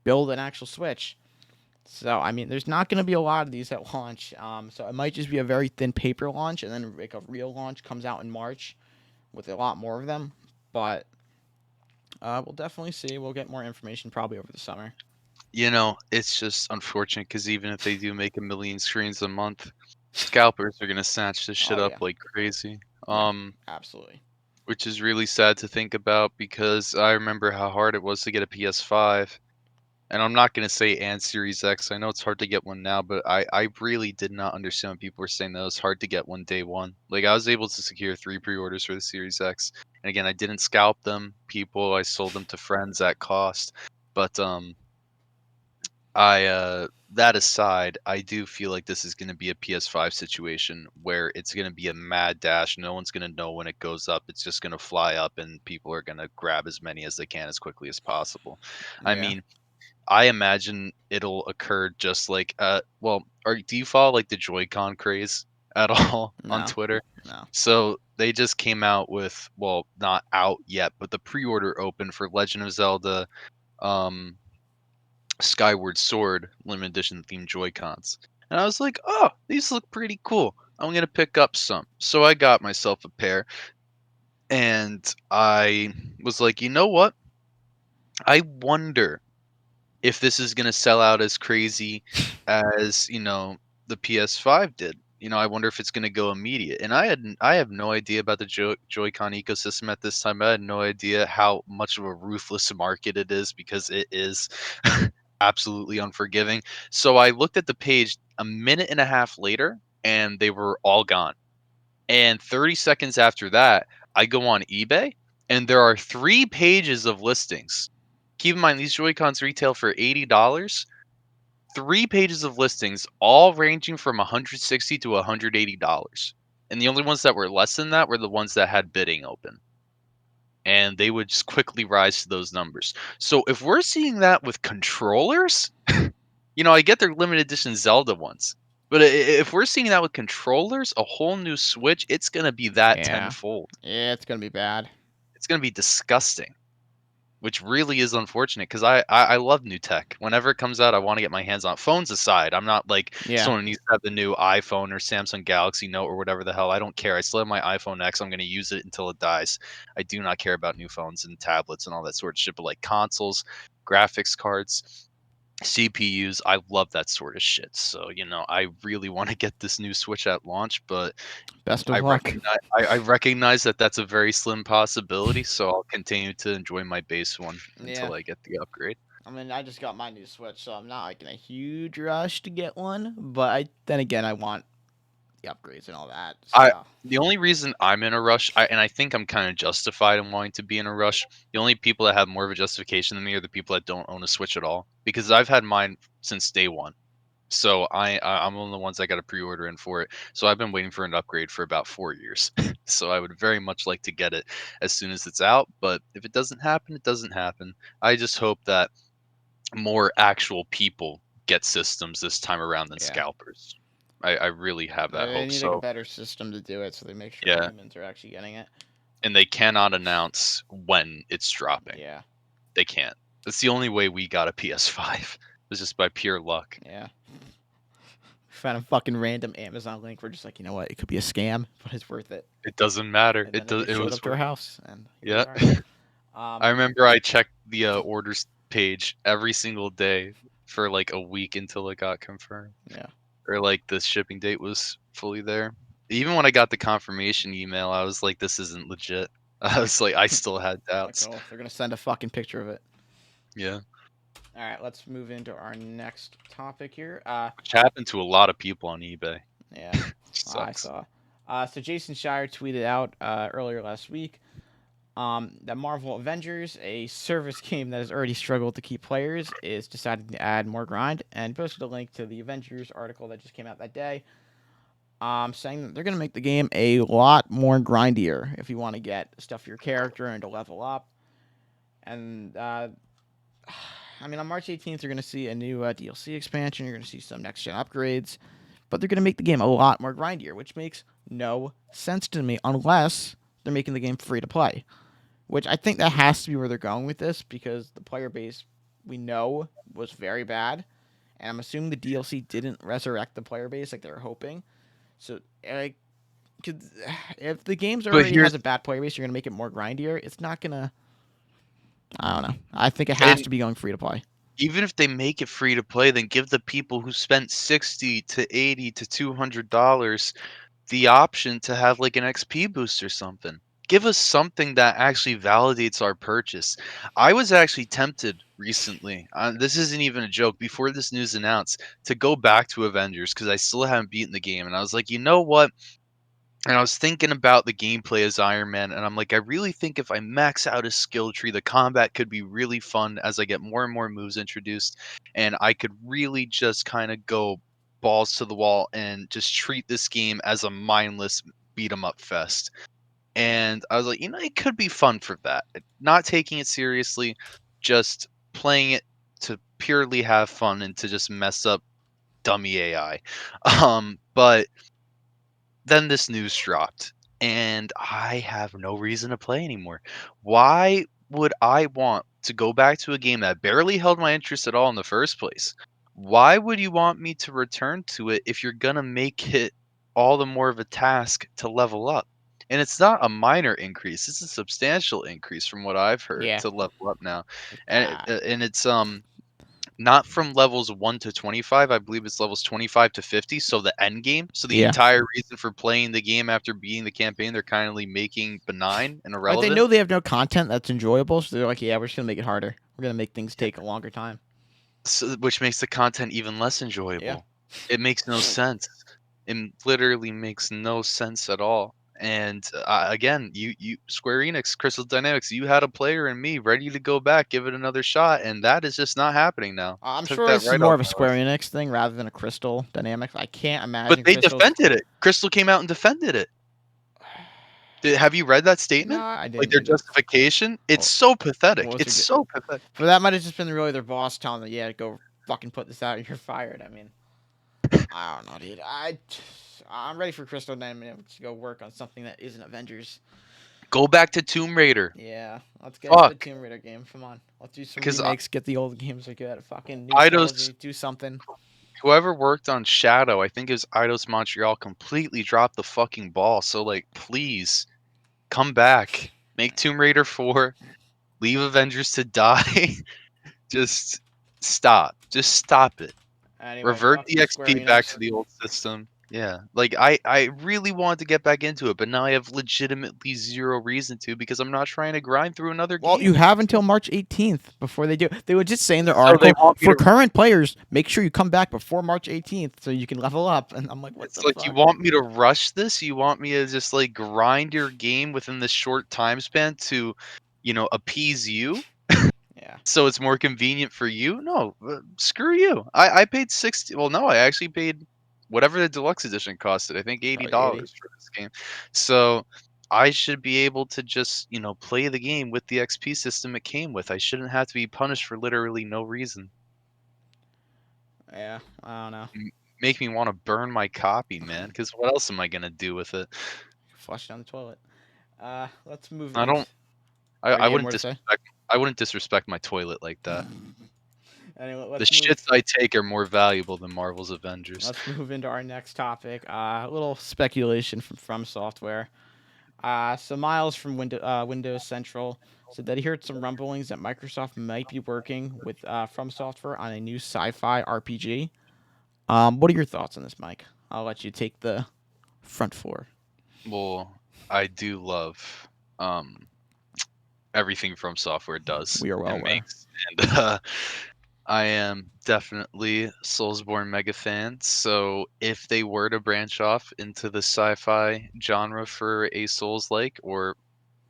build an actual Switch. So I mean, there's not going to be a lot of these at launch. So it might just be a very thin paper launch, and then like a real launch comes out in March with a lot more of them. But we'll definitely see. We'll get more information probably over the summer. It's just unfortunate because even if they do make a million screens a month, scalpers are gonna snatch this shit Oh up yeah, like crazy. yeah, absolutely. Which is really sad to think about because I remember how hard it was to get a PS5. And I'm not gonna say and Series X. I know it's hard to get one now, but I really did not understand when people were saying that it was hard to get one day one. Like I was able to secure 3 pre-orders for the Series X. And again, I didn't scalp them. People, I sold them to friends at cost. But I that aside, I do feel like this is going to be a PS5 situation where it's going to be a mad dash. No one's going to know when it goes up. It's just going to fly up and people are going to grab as many as they can as quickly as possible. I Yeah. mean, I imagine it'll occur just like well, do you follow like the Joy-Con craze at all on No. Twitter? No. So they just came out with, well, not out yet, but the pre-order open for Legend of Zelda um Skyward Sword limited edition themed Joy-Cons. And I was like, "Oh, these look pretty cool. I'm going to pick up some." So I got myself a pair and I was like, "You know what? I wonder if this is gonna sell out as crazy as, the PS5 did. I wonder if it's gonna go immediate." And I have no idea about the Joy-Con ecosystem at this time. I had no idea how much of a ruthless market it is because it is absolutely unforgiving. So I looked at the page a minute and a half later and they were all gone. And 30 seconds after that, I go on eBay and there are 3 pages of listings. Keep in mind these Joy-Cons retail for $80. 3 pages of listings, all ranging from $160 to $180. And the only ones that were less than that were the ones that had bidding open. And they would just quickly rise to those numbers. So if we're seeing that with controllers, I get their limited edition Zelda ones. But if we're seeing that with controllers, a whole new Switch, it's gonna be that Yeah. tenfold. Yeah, it's gonna be bad. It's gonna be disgusting, which really is unfortunate because I love new tech. Whenever it comes out, I want to get my hands on it. Phones aside, I'm not like Yeah. someone who needs to have the new iPhone or Samsung Galaxy Note or whatever the hell. I don't care. I still have my iPhone X. I'm gonna use it until it dies. I do not care about new phones and tablets and all that sort of shit. But like consoles, graphics cards, CPUs, I love that sort of shit. So, I really want to get this new Switch at launch, but Best I of luck. recognize I recognize that that's a very slim possibility, so I'll continue to enjoy my base one Yeah. until I get the upgrade. I mean, I just got my new Switch, so I'm not like in a huge rush to get one. But then again, I want the upgrades and all that. I So The only reason I'm in a rush, and I think I'm kind of justified in wanting to be in a rush. The only people that have more of a justification than me are the people that don't own a Switch at all, because I've had mine since day one. So I'm one of the ones that got a pre-order in for it. So I've been waiting for an upgrade for about 4 years. So I would very much like to get it as soon as it's out. But if it doesn't happen, it doesn't happen. I just hope that more actual people get systems this time around than yeah, scalpers. I really have that they hope. need like a So better system to do it, so they make sure yeah, humans are actually getting it. and they cannot announce when it's dropping. Yeah. They can't. That's the only way we got a PS5. Was just by pure luck. Yeah. Found a fucking random Amazon link. We're just like, you know what? It could be a scam, but it's worth it. It doesn't matter. And It then does. it It showed was up to our worth. house, and here we Yeah. are. I Um. remember I checked the orders page every single day for like a week until it got confirmed, Yeah. or like the shipping date was fully there. Even when I got the confirmation email, I was like, "This isn't legit." I was like, I still had Like, doubts. oh, they're gonna send a fucking picture of it. Yeah, All right, let's move into our next topic here. which happened to a lot of people on eBay. Yeah, I Sucks. saw. So Jason Schreier tweeted out earlier last week that Marvel Avengers, a service game that has already struggled to keep players, is deciding to add more grind, and posted a link to the Avengers article that just came out that day, saying that they're going to make the game a lot more grindier if you want to get stuff for your character and to level up. And I mean, on March 18th, you're going to see a new DLC expansion. You're going to see some next gen upgrades, but they're going to make the game a lot more grindier, which makes no sense to me unless they're making the game free to play. Which I think that has to be where they're going with this because the player base we know was very bad, and I'm assuming the DLC didn't resurrect the player base like they were hoping. So, like, 'cause if the game's But already here's has a bad player base, you're gonna make it more grindier. It's not gonna. I don't know. I think it has and to be going free to play. even if they make it free to play, then give the people who spent 60 to 80 to $200 the option to have like an XP boost or something. Give us something that actually validates our purchase. I was actually tempted recently. This isn't even a joke. Before this news announced, to go back to Avengers because I still haven't beaten the game, and I was like, you know what? And I was thinking about the gameplay as Iron Man, and I'm like, I really think if I max out his skill tree, the combat could be really fun as I get more and more moves introduced, and I could really just kind of go balls to the wall and just treat this game as a mindless beat 'em up fest. And I was like, it could be fun for that. Not taking it seriously, just playing it to purely have fun and to just mess up dummy AI. But then this news dropped, and I have no reason to play anymore. Why would I want to go back to a game that barely held my interest at all in the first place? Why would you want me to return to it if you're gonna make it all the more of a task to level up? And it's not a minor increase; it's a substantial increase from what I've heard Yeah. to level up now, Uh, and it's not from levels 1 to 25, I believe it's levels 25 to 50, so the end game. So the yeah. entire reason for playing the game after beating the campaign, they're kindly making benign and Like they irrelevant, know they have no content that's enjoyable, so they're like, yeah, we're just gonna make it harder. We're gonna make things take a longer time. which makes the content even less Yeah. enjoyable. It makes no sense. It literally makes no sense at all. And again, you Square Enix, Crystal Dynamics, you had a player in me ready to go back, give it another shot, and that is just not happening now. I'm Took sure that this is right more off of a my Square list. Enix thing rather than a Crystal Dynamics. I can't But imagine they Crystal's. defended it. Crystal came out and defended it. Have you read that No, statement? I Like, didn't their read it. justification? It's What so pathetic. was It's it? so pathetic. But that might have just been really their boss telling them, yeah, go fucking put this out. You're fired. I mean, I don't know, dude. I'm ready for Crystal Dynamics to go work on something that isn't Avengers. Go back to Tomb Raider. Yeah, let's get into the Fuck. Tomb Raider game. Come on, let's do some Because remakes. Get the old games like that. Fucking new Eidos, trilogy. Do something. whoever worked on Shadow, I think it was Eidos Montreal, completely dropped the fucking ball. So, like, please come back. Make Tomb Raider 4. Leave Avengers to die. Just stop. Just stop it. Anyway, Revert fuck the you, Square XP back Enix. to the old system. Yeah. Like I really wanted to get back into it, but now I have legitimately zero reason to because I'm not trying to grind through another Well, you game. have until March 18th before they do. They would just say in their So they article want me for to current players, make sure you come back before March 18th so you can level up. And I'm like, what it's the like you fuck? want me to rush this? You want me to just like grind your game within this short time span to, appease you? Yeah, So it's more convenient for you? No, screw you. I paid 60. Well, no, I actually paid whatever the deluxe edition costed. I think probably 80. $80 for this game. So I should be able to just, play the game with the XP system it came with. I shouldn't have to be punished for literally no reason. Yeah, I don't know. Make me want to burn my copy, man. Because what else am I gonna do with it? Flush down the toilet. Let's move I into. don't. I, Or do I you have wouldn't more to say? disrespect. I wouldn't disrespect my toilet like that. Anyway, The let's move. shits I take are more valuable than Marvel's Avengers. Let's move into our next topic. A little speculation from Software. So Miles from Windows Central said that he heard some rumblings that Microsoft might be working with From Software on a new sci-fi RPG. What are your thoughts on this, Mike? I'll let you take the front floor. Well, I do love um everything from software does We are well and aware. makes. And I am definitely Soulsborne mega fan. So if they were to branch off into the sci-fi genre for a Souls-like, or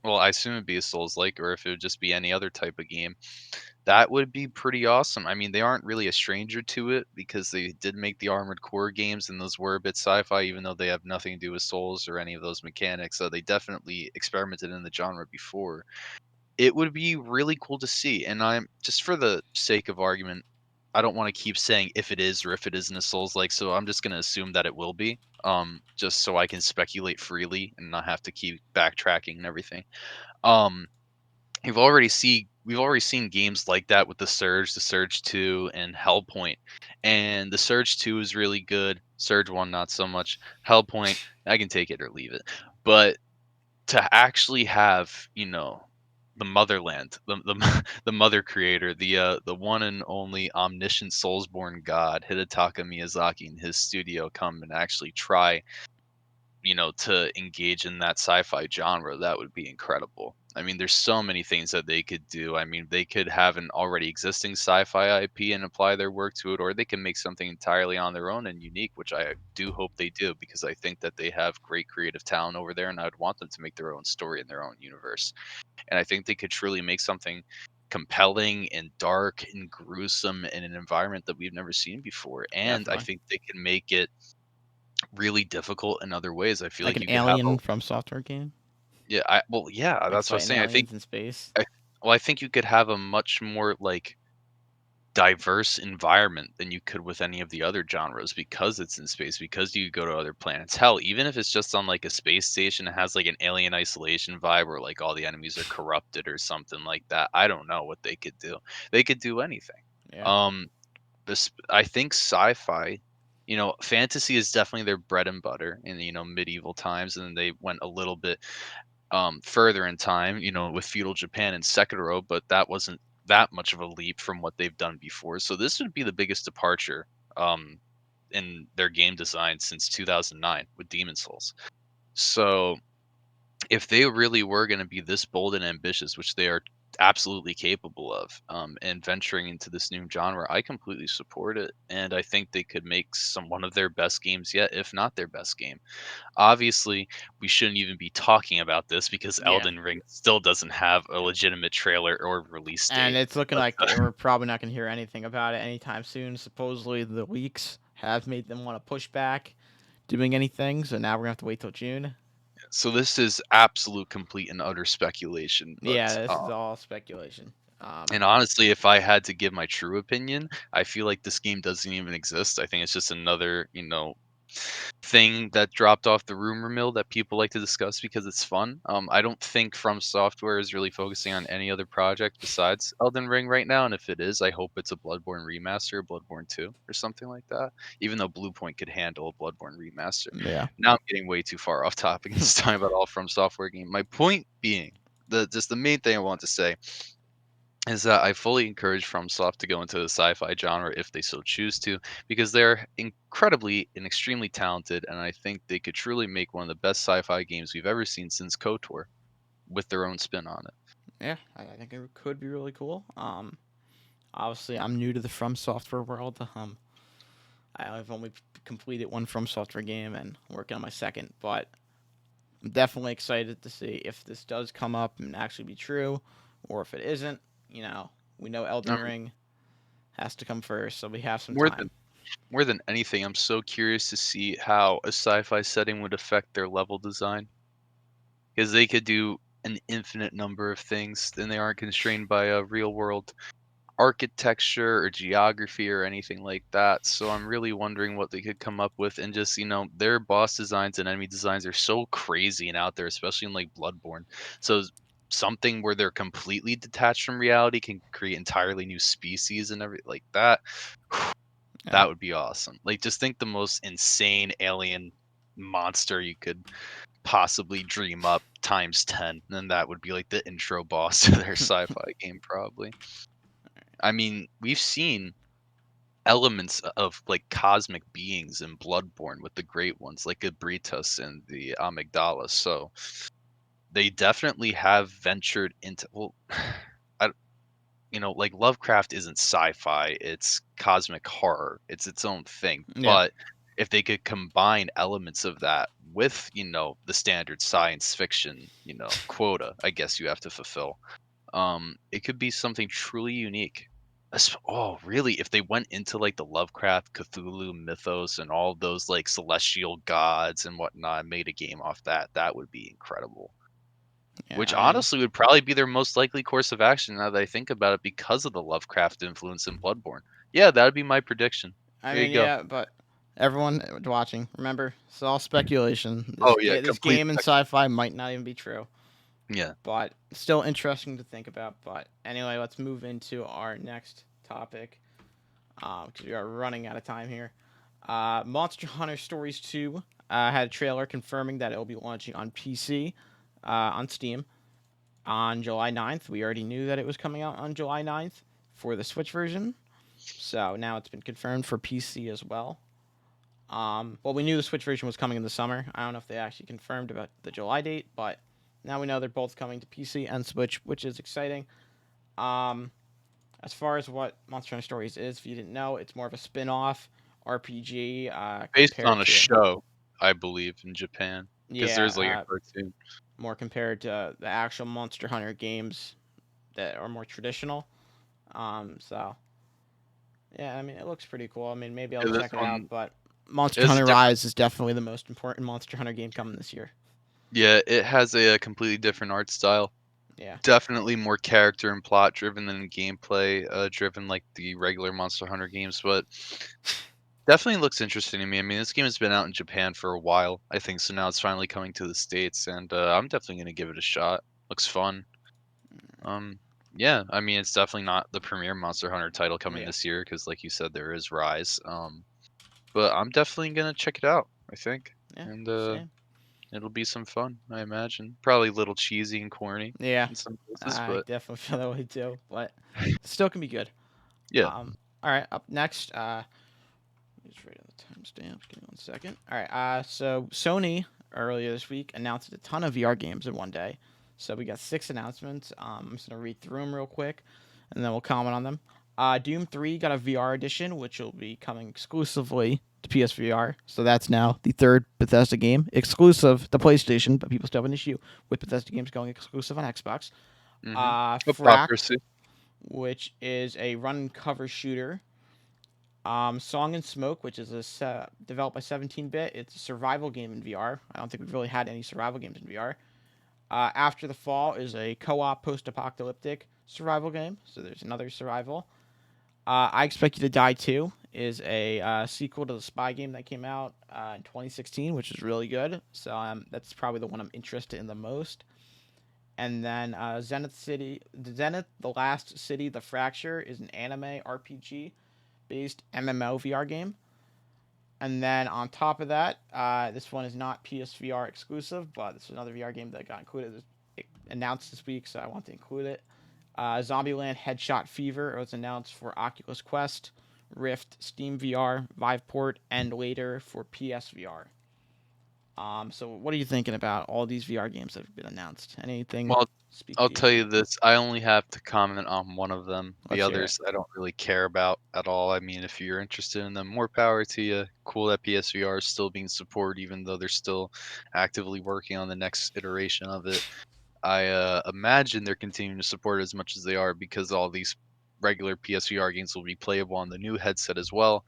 well, I assume it'd be a Souls-like, or if it would just be any other type of game, that would be pretty awesome. I mean, they aren't really a stranger to it because they did make the Armored Core games, and those were a bit sci-fi, even though they have nothing to do with Souls or any of those mechanics. So they definitely experimented in the genre before. It would be really cool to see, and I'm just for the sake of argument, I don't want to keep saying if it is or if it isn't a Souls like, so I'm just gonna assume that it will be. Just so I can speculate freely and not have to keep backtracking and everything. Um, you've already see we've already seen games like that with the Surge 2, and Hellpoint. And the Surge 2 is really good. Surge 1 not so much. Hellpoint, I can take it or leave it. But to actually have, the motherland, the mother creator, the one and only omniscient soulsborne god, Hidetaka Miyazaki, and his studio come and actually try, to engage in that sci-fi genre, that would be incredible. I mean, there's so many things that they could do. I mean, they could have an already existing sci-fi IP and apply their work to it, or they can make something entirely on their own and unique, which I do hope they do, because I think that they have great creative talent over there, and I'd want them to make their own story in their own universe. And I think they could truly make something compelling and dark and gruesome in an environment that we've never seen before. And I Definitely. think they can make it really difficult in other ways. I feel Like like an you could have a Alien from Software game, yeah, like that's what I was fighting saying. aliens in space. I I think you could have a much more, like, diverse environment than you could with any of the other genres because it's in space, because you go to other planets. Hell, even if it's just on, like, a space station, it has, like, an Alien Isolation vibe where, like, all the enemies are corrupted or something like that. I don't know what they could do. They could do anything. Yeah, Um, this I think sci-fi, fantasy is definitely their bread and butter in, medieval times, and then they went a little bit further in time, with feudal Japan and Sekiro, but that wasn't that much of a leap from what they've done before. So this would be the biggest departure um, in their game design since 2009 with Demon Souls. So if they really were going to be this bold and ambitious, which they are absolutely capable of, and venturing into this new genre, I completely support it, and I think they could make some one of their best games yet, if not their best game. Obviously, we shouldn't even be talking about this because yeah. Elden Ring still doesn't have a legitimate trailer or release And date. it's looking But like we're probably not going to hear anything about it anytime soon. Supposedly, the leaks have made them want to push back doing anything, so now we're going to have to wait till June. so this is absolute, complete, and utter speculation. Yeah, this is all speculation. And honestly, if I had to give my true opinion, I feel like this game doesn't even exist. I think it's just another, thing that dropped off the rumor mill that people like to discuss because it's fun. I don't think From Software is really focusing on any other project besides Elden Ring right now, and if it is, I hope it's a Bloodborne remaster, Bloodborne 2, or something like that. Even though Bluepoint could handle a Bloodborne remaster. Yeah. Now I'm getting way too far off topic and just talking about all From Software game. My point being, the main thing I want to say is that I fully encourage FromSoft to go into the sci-fi genre if they so choose to, because they're incredibly and extremely talented, and I think they could truly make one of the best sci-fi games we've ever seen since KOTOR, with their own spin on it. Yeah, I think it could be really cool. Obviously, I'm new to the From Software world. I've only completed one From Software game and working on my second, but I'm definitely excited to see if this does come up and actually be true, or if it isn't. You know, we know Elden Um, Ring has to come first, so we have some more time. than more than anything, I'm so curious to see how a sci-fi setting would affect their level design, because they could do an infinite number of things, and they aren't constrained by a real world architecture or geography or anything like that. So I'm really wondering what they could come up with, and just, their boss designs and enemy designs are so crazy and out there, especially in like Bloodborne. So something where they're completely detached from reality can create entirely new species and everything like that. Yeah, That would be awesome. Like, just think the most insane alien monster you could possibly dream up times 10, and that would be like the intro boss to their sci-fi game probably. I mean, we've seen elements of like cosmic beings in Bloodborne with the great ones like Abritus and the Amygdala. So they definitely have ventured into, well, I, like Lovecraft isn't sci-fi, it's cosmic horror. It's its own thing. yeah, But if they could combine elements of that with, the standard science fiction, quota, I guess you have to fulfill, it could be something truly unique. Oh, really? If they went into like the Lovecraft, Cthulhu mythos and all those like celestial gods and whatnot, and made a game off that, that would be incredible. yeah. Which honestly would probably be their most likely course of action now that I think about it, because of the Lovecraft influence in Bloodborne. Yeah, that would be my prediction. Here you go. Yeah, but everyone watching, remember, it's all speculation. Oh yeah, This complete game in spec. sci-fi might not even be true. Yeah. but still interesting to think about. But anyway, let's move into our next topic because we are running out of time here. Monster Hunter Stories 2 had a trailer confirming that it will be launching on PC on Steam on July 9th. We already knew that it was coming out on July 9th for the Switch version. So now it's been confirmed for PC as well. Well, we knew the Switch version was coming in the summer. I don't know if they actually confirmed about the July date, but now we know they're both coming to PC and Switch, which is exciting. Um, as far as what Monster Hunter Stories is, if you didn't know, it's more of a spin-off RPG Based compared on a to show, I believe, in Japan, because yeah, there's like a cartoon. more compared to the actual Monster Hunter games that are more traditional. So yeah, I mean it looks pretty cool. I mean maybe I'll Yeah, this check it out, one but Monster is a Hunter different. Rise is definitely the most important Monster Hunter game coming this year. Yeah, it has a completely different art style. Yeah, Definitely more character and plot driven than gameplay driven like the regular Monster Hunter games, but definitely looks interesting to me. I mean, this game has been out in Japan for a while, I think, so now it's finally coming to the States, and I'm definitely gonna give it a shot. Looks fun. Um, yeah, I mean, it's definitely not the premier Monster Hunter title coming yeah, this year because, like you said, there is Rise. But I'm definitely gonna check it out, I think, yeah. and Same. it'll be some fun, I imagine. Probably a little cheesy and corny Yeah, in some cases, I but definitely feel that way too, but still can be good. yeah. All right, up next, just write on the timestamp. Give me 1 second. All right. So Sony earlier this week announced a ton of VR games in one day. So we got 6 announcements. I'm just gonna read through them real quick, and then we'll comment on them. Doom 3 got a VR edition, which will be coming exclusively to PSVR. So that's now the third Bethesda game exclusive to PlayStation, but people still have an issue with Bethesda games going exclusive on Xbox. Mhm. Fracked, Hypocrisy. which is a run and cover shooter. Song and Smoke, which is developed by 17-bit. It's a survival game in VR. I don't think we've really had any survival games in VR. After the Fall is a co-op post-apocalyptic survival game. So there's another survival. I Expect You to Die 2 is a sequel to the spy game that came out in 2016, which is really good. So that's probably the one I'm interested in the most. And then Zenith, The Last City, The Fracture is an anime RPG based MMO VR game. And then on top of that, this one is not PSVR exclusive, but this is another VR game that got included, announced this week, so I want to include it. Zombieland Headshot Fever was announced for Oculus Quest, Rift, Steam VR, Viveport, and later for PSVR. So what are you thinking about all these VR games that have been announced? Anything Well, speak I'll to you? tell you this, I only have to comment on one of them. The Let's hear it. others I don't really care about at all. I mean, if you're interested in them, more power to you. Cool that PSVR is still being supported, even though they're still actively working on the next iteration of it. I imagine they're continuing to support it as much as they are because all these regular PSVR games will be playable on the new headset as well.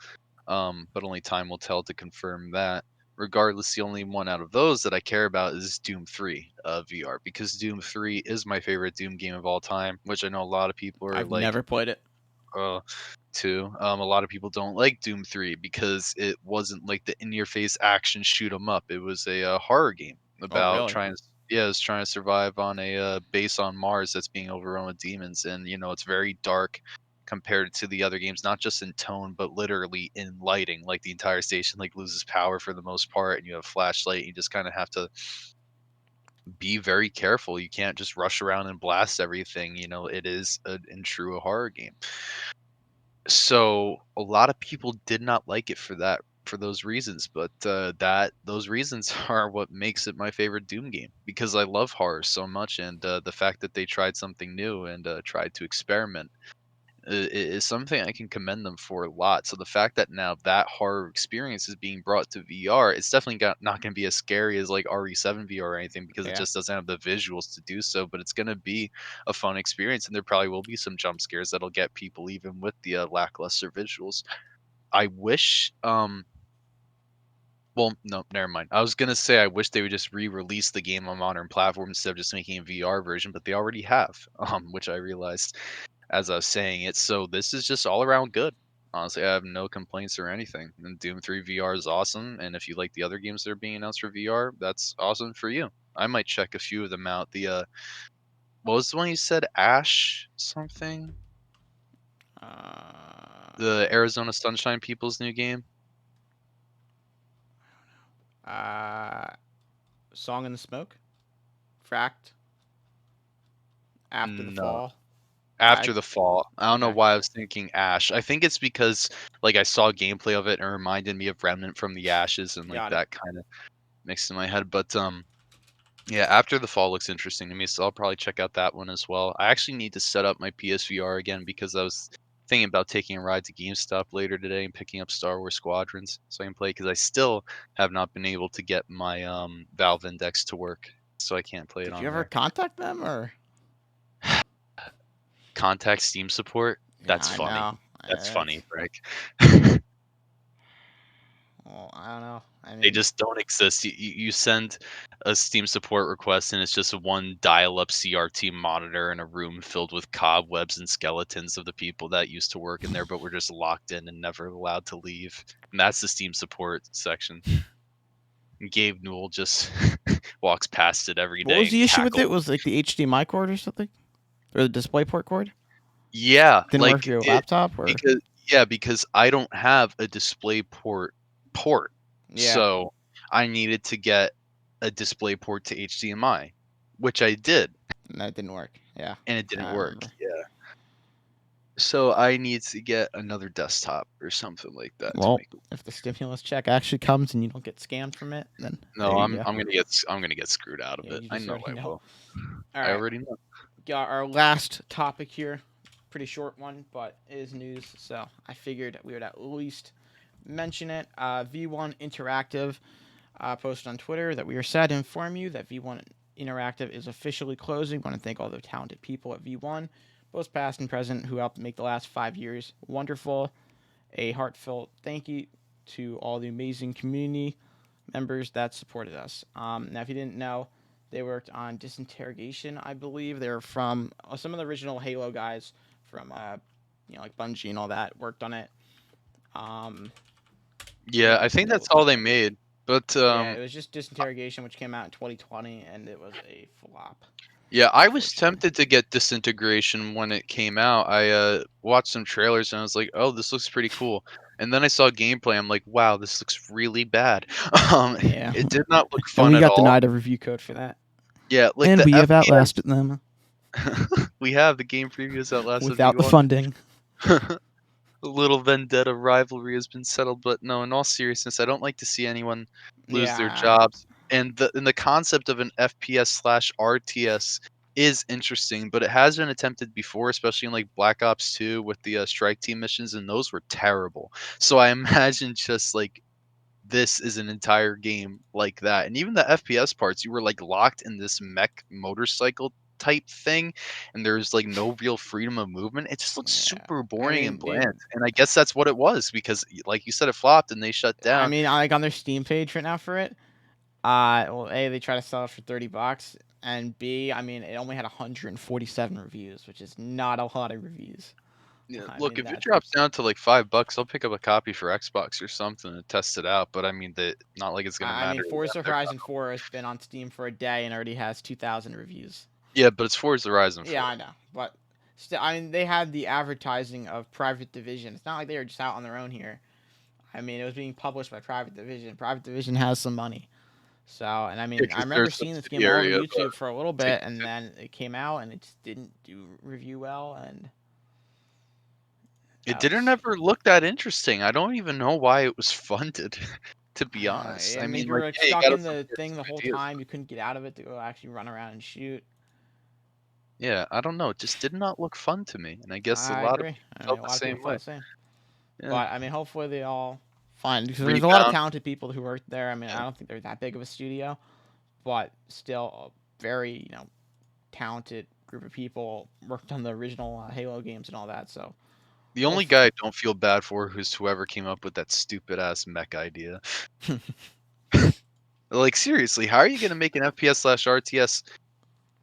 But only time will tell to confirm that. Regardless, the only one out of those that I care about is Doom 3 VR because Doom 3 is my favorite Doom game of all time, which I know a lot of people are I've like, never played it. uh, too. A lot of people don't like Doom 3 because it wasn't like the in-your-face action shoot 'em up. It was a horror game Oh, about really? trying to yeah, it's trying to survive on a base on Mars that's being overrun with demons, and it's very dark compared to the other games, not just in tone but literally in lighting. Like the entire station like loses power for the most part, and you have a flashlight. And you just kind of have to be very careful. You can't just rush around and blast everything. It is in true a horror game. So a lot of people did not like it for those reasons, but that those reasons are what makes it my favorite Doom game because I love horror so much, and the fact that they tried something new and tried to experiment is something I can commend them for a lot. So the fact that now that horror experience is being brought to VR, it's definitely not going to be as scary as like RE7 VR or anything because it Yeah. just doesn't have the visuals to do so. But it's going to be a fun experience, and there probably will be some jump scares that'll get people even with the lackluster visuals. I wish. Well, no, never mind. I was gonna say I wish they would just re-release the game on modern platforms instead of just making a VR version, but they already have, which I realized as I was saying it. So this is just all around good. Honestly, I have no complaints or anything. And Doom 3 VR is awesome. And if you like the other games that are being announced for VR, that's awesome for you. I might check a few of them out. What was the one you said? Ash something? The Arizona Sunshine People's new game? Song in the Smoke, Fracked, After the No. Fall. After the Fall. I don't know Okay, why I was thinking Ash. I think it's because like I saw gameplay of it and it reminded me of Remnant from the Ashes and like got it. that kind of mixed in my head. But yeah, After the Fall looks interesting to me, so I'll probably check out that one as well. I actually need to set up my PSVR again because I was thinking about taking a ride to GameStop later today and picking up Star Wars Squadrons so I can play because I still have not been able to get my Valve Index to work, so I can't play it Did you on ever there. contact them or? Contact Steam support? Yeah, That's I funny. know. That's funny, It's, Frank. well, I don't know. I They mean, just don't exist. You send a Steam support request, and it's just one dial-up CRT monitor in a room filled with cobwebs and skeletons of the people that used to work in there, but were just locked in and never allowed to leave. And that's the Steam support section. And Gabe Newell just walks past it every what day was and the issue with it? cackles. Was like the HDMI cord or something, or the DisplayPort cord Yeah, didn't work like for your it laptop, or? because because I don't have a port. Yeah, So I needed to get a display port to HDMI, which I did, and that didn't work. Yeah, and it didn't I work. remember. Yeah. So I need to get another desktop or something like that to Well, make it. if the stimulus check actually comes and you don't get scammed from it, then there No, you I'm go. I'm gonna get I'm gonna get screwed out of Yeah, it. you I just know already I know. will. All I right, already know. got our last topic here. Pretty short one, but it is news, so I figured we would at least mention it. V1 Interactive posted on Twitter that we are sad to inform you that V1 Interactive is officially closing. We want to thank all the talented people at V1, both past and present, who helped make the last 5 years wonderful. A heartfelt thank you to all the amazing community members that supported us. Now, if you didn't know, they worked on Disinterrogation, I believe. They're from some of the original Halo guys from, like Bungie and all that worked on it. Um, Yeah, yeah, I think that that's all they made. But yeah, it was just Disinterrogation, which came out in 2020, and it was a flop, yeah, I was unfortunately. tempted to get Disintegration when it came out. I watched some trailers and I was like, "Oh, this looks pretty cool." And then I saw gameplay. I'm like, "Wow, this looks really bad." Um, Yeah, it did not look and fun we at got all. denied a review code for that, Yeah, like and the we have FPS. outlasted them We have the game previews that lasted without the V1. funding. A little vendetta rivalry has been settled, but no, in all seriousness, I don't like to see anyone lose their Yeah, jobs. And the concept of an FPS slash RTS is interesting, but it has been attempted before, especially in like Black Ops 2 with the strike team missions, and those were terrible. So I imagine just like this is an entire game like that. And even the FPS parts, you were like locked in this mech motorcycle type thing, and there's like no real freedom of movement. It just looks yeah. super I boring and mean, bland. And I guess that's what it was because, like you said, it flopped and they shut down. like on their Steam page right now for it. Well, A, they try to sell it for $30, and B, I mean, it only had 147 reviews, which is not a lot of reviews. Yeah, I look, mean, if it that's drops down to like $5, I'll pick up a copy for Xbox or something and test it out. But I mean, that not like it's gonna I mean, matter to them. Forza Horizon 4 has been on Steam for a day and already has 2,000 reviews. Yeah, but it's Forza Horizon Yeah, 4. I know, but still, I mean, they had the advertising of Private Division. It's not like they were just out on their own here. I mean, it was being published by Private Division. Private Division has some money. So, and I Yeah, mean, I because they're remember a seeing this game all over subsidiary of YouTube for a little Take bit, and then it came out and it just didn't do review well, and It that didn't was. ever look that interesting. I don't even know why it was funded, to be honest. I I mean, mean, you were like, like hey, you stuck gotta in the support thing some the whole ideas. time. You couldn't get out of it to go actually run around and shoot. Yeah, I don't know. It just did not look fun to me, and I guess a I lot of agree. people I mean, felt a the lot of people same felt way. the same. Yeah. But I mean, hopefully they all find because there's a lot of Rebound. talented people who worked there. I mean, I Yeah. don't think they're that big of a studio, but still a very talented group of people worked on the original Halo games and all that. So The only hopefully, guy I don't feel bad for who's whoever came up with that stupid ass mech idea. Like, seriously, how are you gonna make an FPS slash RTS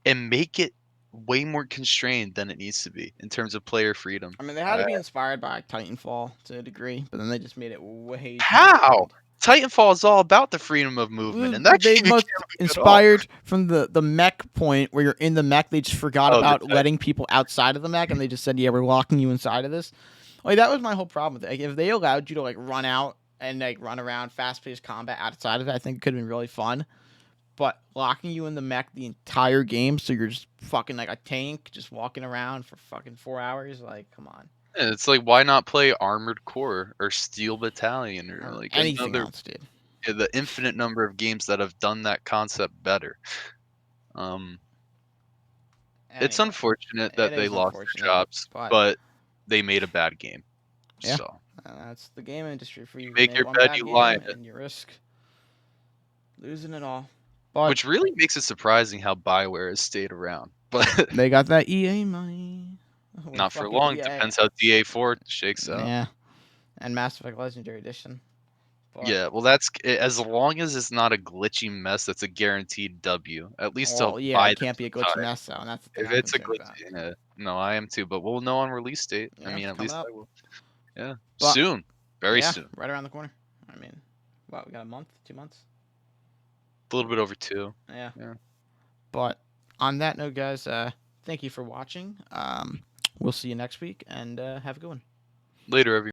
and make it way more constrained than it needs to be in terms of player freedom? I mean, they had to be inspired by Titanfall to a degree, but then they just made it way too How? constrained. Titanfall is all about the freedom of movement, and that They game you must can't make at all. inspired from the mech point where you're in the mech. They just forgot Oh, the about letting people outside of the mech, and they just said, "Yeah, we're locking you inside of this." Like that was my whole problem with it. Like, if they allowed you to like run out and like run around, fast-paced combat outside of it, I think it could have been really fun. But locking you in the mech the entire game, so you're just fucking like a tank, just walking around for fucking 4 hours. Like, come on, Yeah, it's like, why not play Armored Core or Steel Battalion or or like anything another else, dude. the infinite number of games that have done that concept better. Um, it's Anyway, unfortunate it that they is lost their unfortunate, jobs, but but they made a bad game. yeah, So that's the game industry for you. you You make make your one bed, bad you lie in game, it. and you risk losing it all. But Which really makes it surprising how BioWare has stayed around. But they got that EA money. We're not for fucking long. EA. Depends how DA4 shakes out. Yeah, and Mass Effect Legendary Edition. But Yeah, well, that's as long as it's not a glitchy mess, that's a guaranteed W. At least they'll well, yeah, buy it them can't be a some glitchy time. mess though, and that's the thing If I'm it's a concerned glitch, about. no, I am too, but we'll know on release date. I Yeah, mean, it's at coming least up. I will. Yeah, But soon, very yeah, soon. right around the corner. I mean, what, we got a month, 2 months? A little bit over 2. Yeah. Yeah. But on that note, guys, thank you for watching. We'll see you next week, and have a good one. Later, everyone.